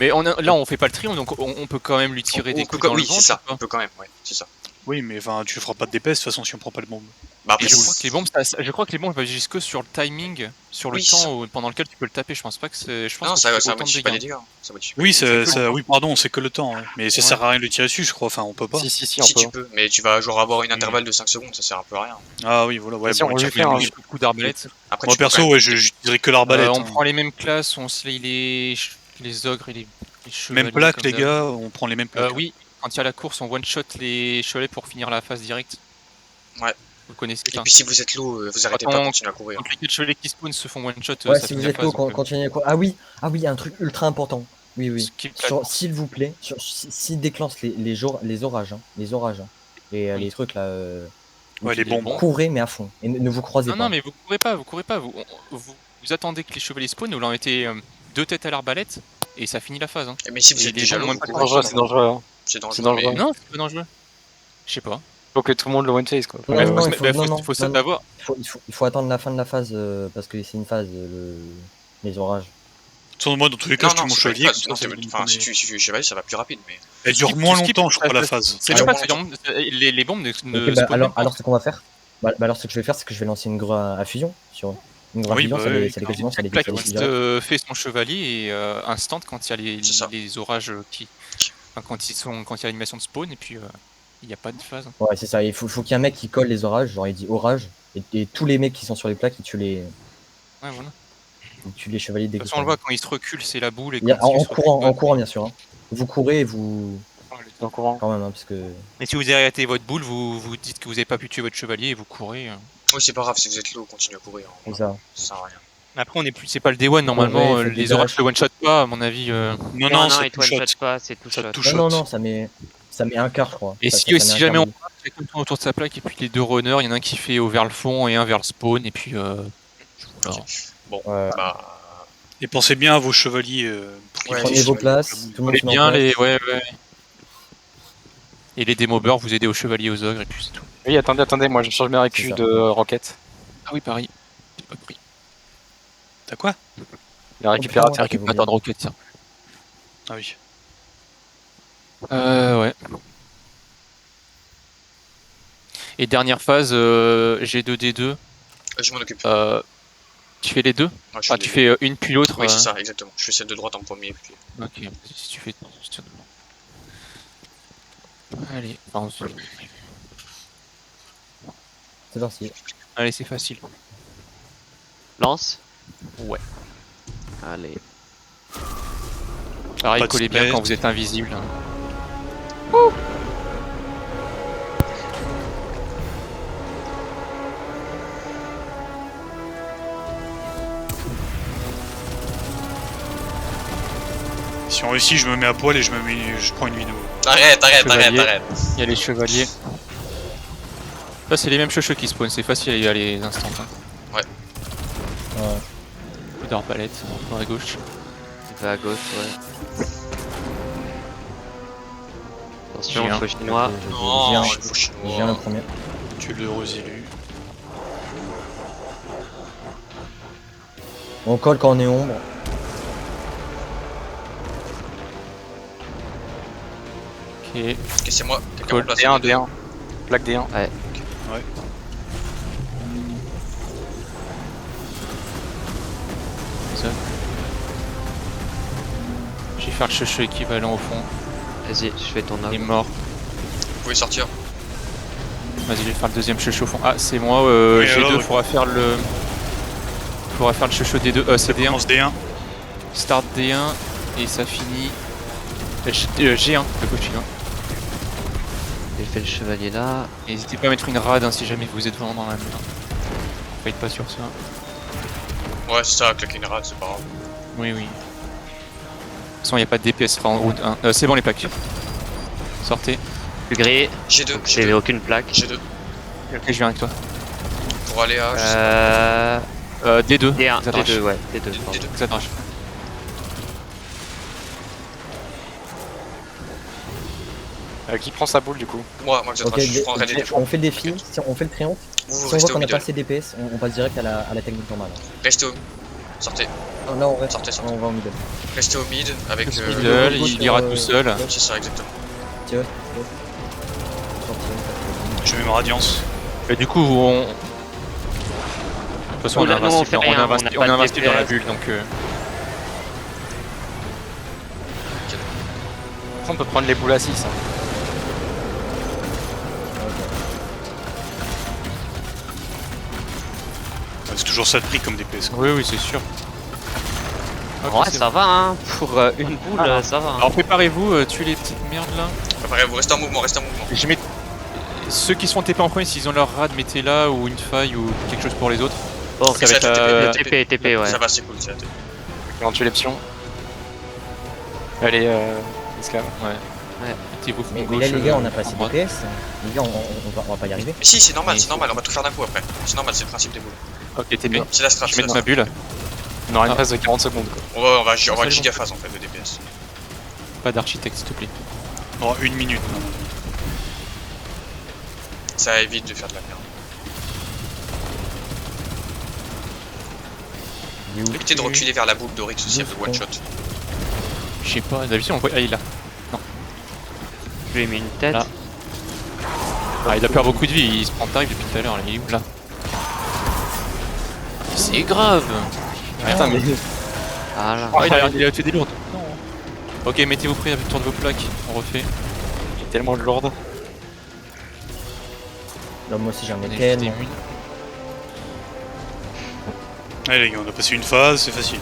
Mais là, on fait pas le tri, donc on peut quand même lui tirer des On peut coups quand- dans le Oui, c'est ventre. ça. ou On pas peut quand même, ouais, c'est ça. Oui, mais enfin, tu feras pas de DPS de toute façon si on prend pas le bombe. Bah Et après, je vous- crois que les bombes, je crois que les bombes peuvent jusque sur le timing, sur le Oui, ça. temps pendant lequel tu peux le taper. Je pense pas que c'est. Je pense non, que ça tu fais autant de modifie pas les dégâts. dégâts. Ça modifie Oui, pas les dégâts. oui, pardon, c'est que le temps. hein. Mais ça Ouais. sert à rien de le tirer dessus, je crois. Enfin, on peut pas. Si, si, si, on Si peut. tu peux, mais tu vas genre avoir une intervalle de 5 secondes, ça sert un peu à rien. Ah oui, voilà. Ouais, Si, bon, on le le tir- fait, hein. Des coups d'arbalète. Après, Moi tu peux quand perso, même- ouais, j'utiliserai que l'arbalète. On hein. prend les mêmes classes, on slay les ogres et les chevaliers. Même plaque, comme les d'hab. gars, on prend les mêmes plaques. Oui, quand il y a la course, on one shot les chevalets pour finir la phase directe. Ouais. Vous le connaissez Et ça. puis si vous êtes low, vous arrêtez pas, Attends, continuez à courir. Quand les 4 chevalets qui spawn se font one shot, Ouais, ça si vous finit la êtes phase. low, donc, continuez quoi. Ah oui, il y a un truc ultra important. Oui, oui. skip la course. S'il vous plaît, s'il déclenche les orages, hein, et Oui. les trucs là, Ouais, les bombes. courez mais à fond et ne vous croisez Non, pas. non, mais vous courez pas. Vous attendez que les chevaliers spawn, vous leur mettez 2 têtes à l'arbalète et ça finit la phase. Hein. Mais si vous Et êtes les déjà bombes, low, même vous pas courez. dangereux, c'est dangereux. Hein. C'est C'est dangereux, dangereux. mais Non, c'est pas dangereux. Je sais pas. Faut que tout le monde le one phase quoi. Non, Mais non, faut- il faut- mais non, non, faut non, non. savoir. Il faut attendre la fin de la phase parce que c'est une phase, les orages. Sans moi, dans tous les cas, non, je tue non, mon c'est pas une chevalier. phase. comme Non, ça, c'est- ça me enfin, donne si des- tu tues chevalier, ça va plus rapide, mais. Elle dure skip- moins tu skip longtemps, je la crois, la phase. phase. C'est Ah, même ouais, pas, bon, les bombes Ok, bah, spawn même pas. alors ce qu'on va faire, Bah alors, ce que je vais faire, c'est que je vais lancer une grue à fusion sur eux. Une grue à Oui, fusion, bah ça oui, les quasiment, ça les Plaque détruit direct. fait son chevalier et instant quand il y a C'est ça. les orages enfin, quand il y a l'animation de spawn et puis il n'y a pas de phase. Ouais, c'est ça. Il faut qu'il y ait un mec qui colle les orages, genre il dit orage, et tous les mecs qui sont sur les plaques, Ouais, voilà. ils tuent les chevaliers dès De toute qu'ils façon, on le sont. voit quand il se recule, c'est la boule et Il y a- quand il se recule pas, en courant bien sûr. Hein. Vous courez et vous. En courant. Quand même, hein, parce que. Et si vous avez raté votre boule, vous dites que vous n'avez pas pu tuer votre chevalier et vous courez. Oui, c'est pas grave, si vous êtes low, continuez à courir. Hein. C'est ça. Ça sert à rien. Après, c'est pas le day one normalement. Ouais, faites des Les orages dashs. te one shot pas, à mon avis. Non, Non, non, non, ça il te touche one shot pas, c'est tout Ça shot. touche. Non, shot. non, ça met un quart, je crois. Et Ça si met un jamais quart on de- quelqu'un tourne autour de sa plaque et puis les deux runners, il y en a un qui fait vers le fond et un vers le spawn et puis voilà. Bon, Ouais. bah. Et pensez bien à vos chevaliers. Pour qu'ils Ouais, Prenez puissent- vos places, tout le monde Les se met en bien place. les ouais. Et les démobeurs, vous aidez aux chevaliers, aux ogres et puis c'est tout. Oui, attendez, moi je change mes C'est récus ça. de roquette. Ah oui, pareil. J'ai pas pris. T'as quoi? Les récupérateurs. Ah, Récupérateur de roquettes, tiens. Ah oui. Ouais. Et dernière phase, G2D2. Je m'en occupe. Tu fais les deux? Ouais, je Ah, fais tu les- fais une puis l'autre. Oui, c'est ça, exactement. Je fais celle de droite en premier. Puis... Ok, si tu fais. Allez, pardon. C'est parti. Allez, c'est facile. Lance. Ouais. Allez. Pareil, Pas de collez bien stress. quand vous êtes invisible. Si on réussit, je me mets à poil et je prends une vidéo. Arrête. Chevalier. Il y a les chevaliers. Ça, c'est les mêmes cheveux qui spawn, c'est facile, il y a les instants. Hein. Ouais. Coup d'arbalète, dans la gauche. Il va à gauche, ouais. Attention, J'ai un. feu chinois. J'ai un, il faut chinois. j'ai un premier. Tu es l'heureux élu. On colle quand on est ombre. Ok. Ok, c'est moi. Quelqu'un Cool. remplace D1, les deux. D1. Plaque D1. Ça. Je vais faire le cheveu équivalent au fond. Vas-y, je fais ton Il est arme. mort. Vous pouvez sortir. Vas-y, je vais faire le deuxième cheveu au fond. Ah, c'est moi, Oui, G2, alors, faudra faire le cheveu D2. C'est D1. Commence D1. Start D1 et ça finit G1, le coach chinois. J'ai fait le chevalier là. N'hésitez pas à mettre une rade hein, si jamais vous êtes vraiment dans la merde. Faites pas sur ça. Ouais, c'est ça, claquer une rate, c'est pas grave. Oui, oui. De toute façon, il n'y a pas de DPS en route 1. C'est bon les plaques. Sortez. Plus gris. G2, Donc j'ai G2, aucune plaque. G2. Ok, je viens avec toi. Pour aller à. je sais D2. D1, Zadrach. D2, ouais, D2. pas. pardon. D2. Zadrach. Qui prend sa boule du coup? Moi, je Ok, je prendrai les deux. on fait le défi, si on fait le triomphe. Vous, vous Si on restez voit au qu'on a pas middle. assez DPS, on passe direct à la technique normale. Restez au. Sortez. Non, là on reste. Sortez, sortez. On va au middle. Restez au mid avec. Middle, il ira tout seul. C'est ça, exactement. Tiens. Je mets ma radiance. Et du coup, on... De toute façon, on Nous, a on investi, fait on rien, a on investi, n'a on pas a de investi dans la DPS. bulle, donc... Après, on peut prendre les boules à 6. Hein. C'est toujours ça de prix comme DPS. quoi. Oui, oui, c'est sûr. Ok, Ouais, c'est ça bon. va, hein. Pour une boule, ça va. hein. Alors préparez-vous, tuez les petites merdes là. Préparez-vous, restez en mouvement, restez en mouvement. Je mets... Ceux qui sont TP en premier, s'ils ont leur rad, mettez là ou une faille ou quelque chose pour les autres. Bon, ça va ça, être TP, TP, ouais. Ça va, c'est cool, c'est la TP. On tue les pions. Allez, esclave. Mettez-vous fond Mais gauche, là les gars, on a pas en assez droite. DPS. Les gars, on va pas y arriver. Mais si, c'est normal, Mais c'est normal, on va tout faire d'un coup après. C'est normal, c'est le principe des boules. Ok, TP. C'est la strat, Je c'est mets la ma strat. bulle. On aura une Ah. phase de 40 secondes quoi. On va c'est bon. gigaphase en fait de DPS. Pas d'architecte, s'il te plaît. On aura une minute. maintenant. Ça évite de faire de la merde. Évitez de reculer vers la boule d'Oryx aussi, elle de one shot. Je sais pas, d'habitude on voit. Ah, il est là. Je lui ai mis une tête. Là. Ah, il a peur beaucoup de vie, il se prend tarif depuis tout à l'heure, il est où là? C'est grave. Putain, mais Ah là. Ah, il a fait des lourdes. Non. Ok, mettez-vous prêts avec le tour de vos plaques, on refait. il est tellement lourde. Là, moi aussi, j'en ai On est tellement. juste Allez les gars, on a passé une phase, c'est facile.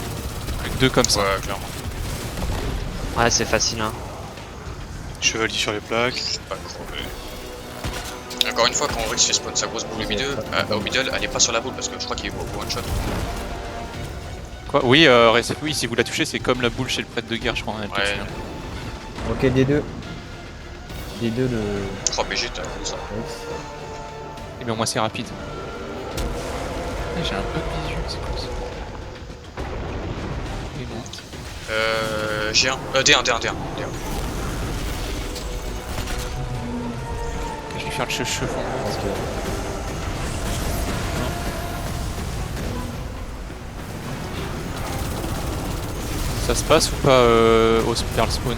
plus que 2 comme ça. Ouais, clairement. Ouais, c'est facile, hein. Chevalier sur les plaques. Je suis pas crevé. Encore une fois, quand Oryx fait spawn sa grosse boule au middle, elle est pas sur la boule parce que je crois qu'il est au one shot. Quoi? Oui, oui, si vous la touchez, c'est comme la boule chez le prêtre de guerre, je crois. Elle Ouais. touche, hein. Ok, D2. D2 de. Je crois BG, t'as vu ça. Et bien, au moins, c'est rapide. Ah, j'ai un peu de visu, c'est cool ça. Et bon. G1. D1. Je vais faire le cheveu. Parce que Ça se passe ou pas au Perle Spawn?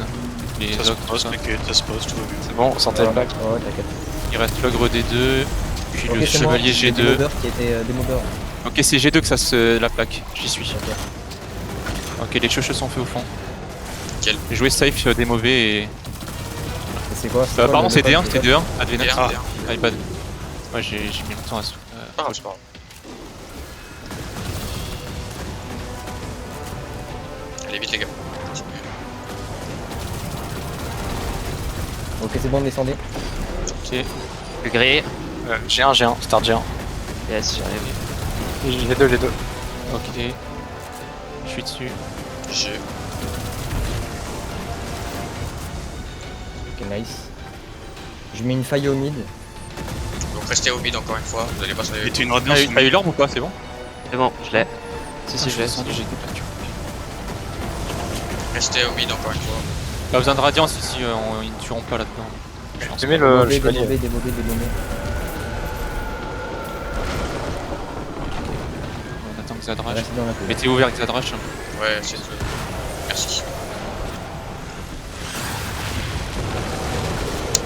Les Ça se ogres, tout passe, ça. t'inquiète, ça se passe, tout va bien. C'est bon, sortez le bac. Ouais, t'inquiète. Il reste l'ogre D2, puis Ok, le c'est moi, chevalier c'est G2. Demobeur qui était Demobeur. Ok, c'est G2 que ça se. La plaque, j'y suis. Ok. Ok, les cheveux sont faits au fond. Nickel. J'ai joué safe des mauvais et. Et c'est quoi c'est quoi, Pardon, le c'est D1, code c'est D1. Advena. D1, Ah, D1. iPad. Ouais, j'ai mis longtemps à se. Ah, c'est pas grave. Allez vite les gars. Ok, c'est bon, descendez. Ok, Plus gris. G1, start G1. Yes, j'arrive. G2. ok. Je suis dessus. G. Ok, nice. Je mets une faille au mid. Donc restez au mid encore une fois, vous allez pas sur les. Mettez une radiance sur T'as eu l'orbe ou pas? C'est bon? C'est bon, je l'ai. Si, je l'ai. descendu, j'ai été battu. Restez au mid encore une fois. Pas besoin de radiance ici, ils ne tueront pas là-dedans. Je pense. J'ai mis le Démobé, chevalier. démobé. On attend que Zadrach. Restez dans la queue. Mettez ouvert avec Zadrach. Ouais, c'est tout. Merci.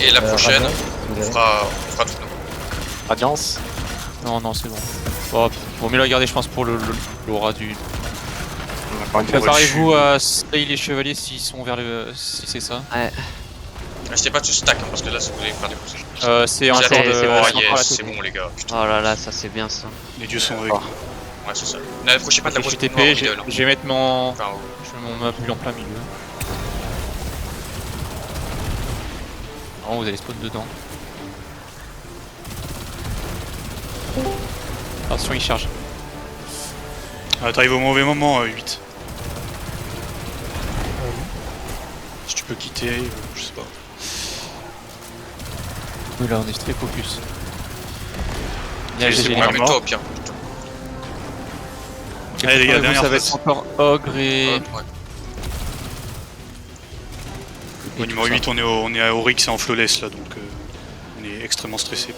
Et la prochaine, Radiance, vous on avez. fera tout nouveau. Radiance. Non, c'est bon. Bon, vaut mieux la garder, je pense, pour l'aura du. Encore une fois. Préparez-vous à slay les chevaliers s'ils sont vers le. Si c'est ça. Restez pas de stack hein, parce que là, vous allez faire des positions. C'est encore c'est de. bon, c'est Oh encore la yes, c'est tête. bon les gars. Putain, Oh là là, ça c'est bien ça. Les dieux sont avec. Oh. ouais, c'est ça. N'approchez pas de la Je suis position TP, noire au je middle. Hein. je vais mettre mon. Enfin, Je mets mon bulle en plein milieu. Non, vous allez spawn dedans. Attention, il charge. Ah, t'arrives au mauvais moment, 8. Si tu peux quitter, je sais pas. Oui, là, on est très focus. c'est bon, mort. mets-toi au pire. Allez les gars, dernière ça va phase. être encore ogre et. Ouais. Au numéro 8, on est à Oryx et en flawless là, donc on est extrêmement stressé.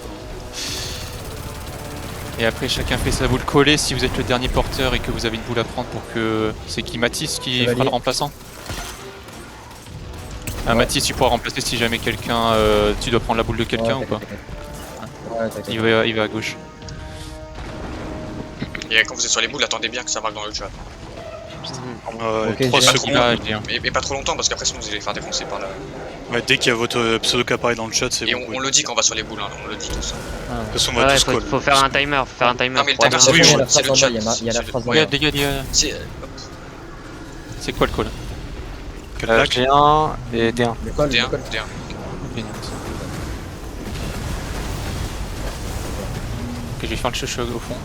Et après, chacun fait sa boule collée si vous êtes le dernier porteur et que vous avez une boule à prendre pour que. C'est qui Mathis qui Chevalier. fera le remplaçant? Ah, Ouais. Mathis, tu pourras remplacer si jamais quelqu'un. Tu dois prendre la boule de quelqu'un ou pas? Ouais, t'inquiète. Il va à gauche. Et quand vous êtes sur les boules, attendez bien que ça marque dans le chat. Ok, 3 j'ai Ah, secondes. là, je dis, hein. Mais pas trop longtemps parce qu'après sinon vous allez les faire défoncer par là. Ouais, dès qu'il y a votre pseudo qui apparaît dans le chat, c'est Et bon. on le dit quand on va sur les boules, hein, on le dit tous. De toute façon, on va Ouais, tous call. faut faire un timer, Non mais le pour timer avoir- c'est oui, le oui, chat, la c'est phrase le en chat. bas, il y a la phrase en bas. Regarde, les gars, C'est c'est quoi le call? Quelle plaque G1 et D1. Le col, D1, le col. D1. Ok, je vais faire le chuchoc au fond.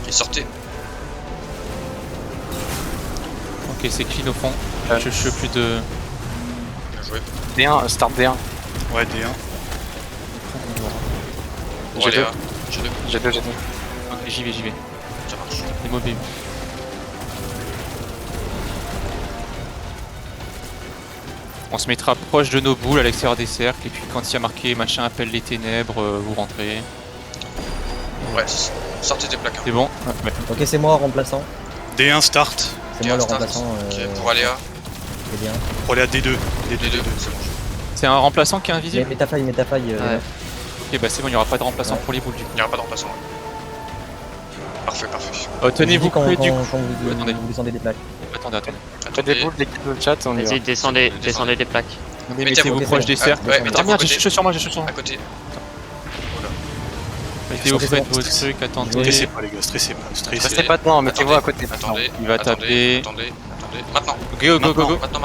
Et sortez. Ok, c'est clean au fond. Je plus de. Bien joué. D1, start D1. Ouais, D1. Bon G2. allez, G2, G2. Ok, j'y vais. ça marche. Les mauvais. On se mettra proche de nos boules à l'extérieur des cercles et puis quand il y a marqué machin appelle les ténèbres, vous rentrez. Ouais, sortez des plaques. Hein. C'est bon? Ouais. Ok, c'est moi remplaçant. D1 start. C'est moi le Start. remplaçant. Ok, pour Aléa. Très bien. Pour aller à D2. Les deux, c'est bon. C'est un remplaçant qui est invisible. Mets ta faille. Ouais. Ok, bah c'est bon, il n'y aura pas de remplaçant pour les boules du coup. Il n'y aura pas de remplaçant. Parfait, parfait. Tenez-vous quand, près quand, du quand coup. vous, Attendez. vous descendez des plaques. Attendez. Faites des boules, des kills de chat, on y va. Vas-y, descendez des plaques. Mettez-vous proche des cercles. Ouais, Ah mettez-vous merde, à j'ai côté. cherché sur moi, j'ai cherché sur moi. À côté. Mettez-vous près de vos Stressez trucs, attendez. Stressez pas les gars, stressez pas. Stressez. Restez pas dedans, mettez-vous à côté. Attendez. Il va attendez, taper. Attendez. Maintenant. Go. Maintenant.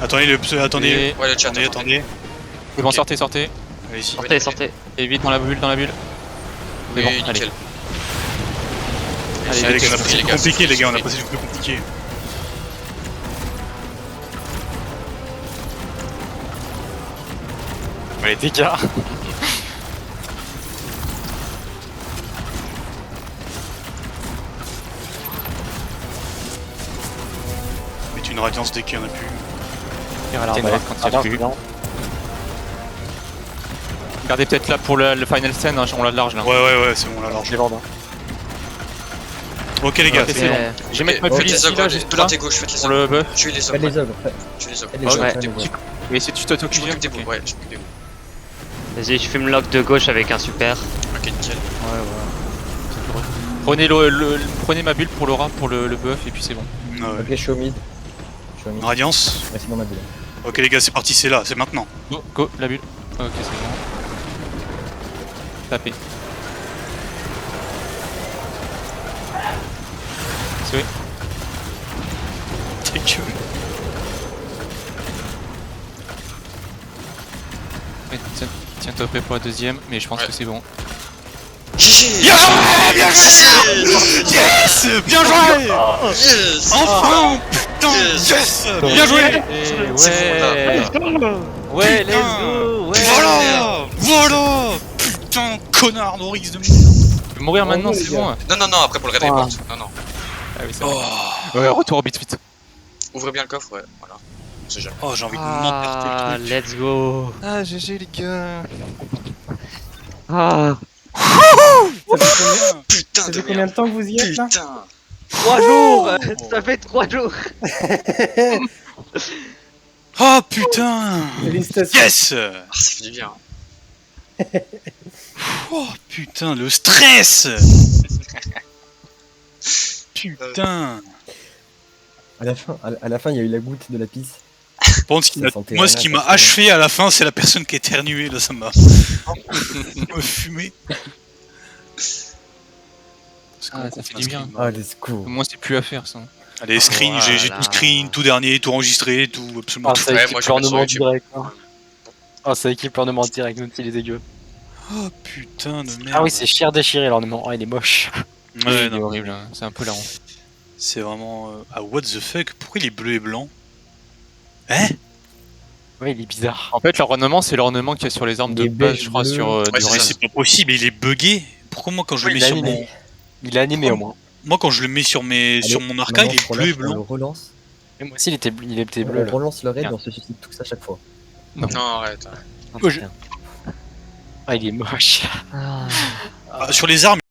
Attendez, attendez. Ouais, le chat, Attendez. C'est bon, Ok. sortez. Allez-y. Sortez. Et vite dans la bulle. C'est bon, Oui, allez. nickel. Allez, les gars, on a c'est passé le plus compliqué, les gars, on a passé le plus compliqué. Les dégâts. Mettez une radiance dès qu'il y en a plus. Tire à l'arbalète quand il y a plus. Regardez peut-être là pour le final stand, hein, on l'a large là. Ouais, c'est bon, là, large. J'ai l'ordre. Ok, les gars, Ok, c'est bon. Je vais mettre ma Faites bulle les ici ogres, là, juste là, plantez gauche, faites les pour ogres. le buff. Tuez les Faites ogres. les ogres. Tuez les ogres. Faites les Ouais. ogres. Ouais. faites les ogres. Et si tu t'occupes Je bien. m'occupe des boules, Ok. ouais, je m'occupe des boules. Vas-y, je fume lock de gauche avec un super. Ok, nickel. Prenez ma bulle pour l'aura, pour le buff, et puis c'est bon. Ok, je suis au mid. Je suis au mid. Radiance. Restez dans ma bulle. Ok, les gars, c'est parti, c'est là, c'est maintenant. Go, la bulle. Ok, c'est bon. Tapez. C'est Ta gueule. Tiens-toi prêt pour la deuxième, mais je pense Ouais. que c'est bon. GG. Yes, bien joué. Yes. Enfin, putain, yes, bien joué. Ouais, Voilà, putain, connard Norix de merde. Je vais mourir maintenant, les c'est gars. bon. Non, après pour le raid report. Non. Ah oui, c'est bon. Ouais, retour au bit. Ouvrez bien le coffre, ouais, voilà. On sait jamais. Oh, j'ai envie de m'emporter Ah, le truc. let's go. Ah, GG les gars. Ah, Putain Ça de fait combien merde. de temps que vous y êtes là? Putain. 3 jours. Ça fait 3 jours. Oh putain. Félicitations. Yes. Ah, ça fait du bien. Oh putain, le stress. Putain. À la fin, il y a eu la goutte de la pisse. Par contre, Ça sentait moi, ce vraiment qui m'a pas très achevé à la fin, c'est la personne qui a éternué. Là, ça m'a fumé. Ah, ça fait du bien. Ah, let's go. Moi, c'est plus à faire ça. Allez, screen, j'ai Voilà. tout screen, tout dernier, tout enregistré, tout absolument Ah, tout. ça Ouais, équipe moi, je vais mettre sur l'ornement YouTube. direct. Hein. Ah, ça équipe l'ornement direct, même s'il est dégueu. Oh putain de merde. Ah oui, c'est chier déchiré l'ornement. Ah, il est moche. Ouais, Il est non, horrible, hein. C'est un peu larron. c'est vraiment. Ah, what the fuck? Pourquoi il est bleu et blanc? Hein? Ouais, il est bizarre. En fait, l'ornement, c'est l'ornement qu'il y a sur les armes de Il est base, beige je crois, bleu. sur Ouais, du c'est Mais raid. ça. c'est pas possible, il est bugué. Pourquoi moi quand je le Oui, mets il est sur animé. mon. Il est animé au moins. Moi quand je le mets sur sur mon arca, il est bleu et On blanc. le relance. Et moi aussi, il était bleu On là. relance le raid et Merde. on se suscite tous à chaque fois. Non, arrête. Ah, il est moche. Ah, sur les armes,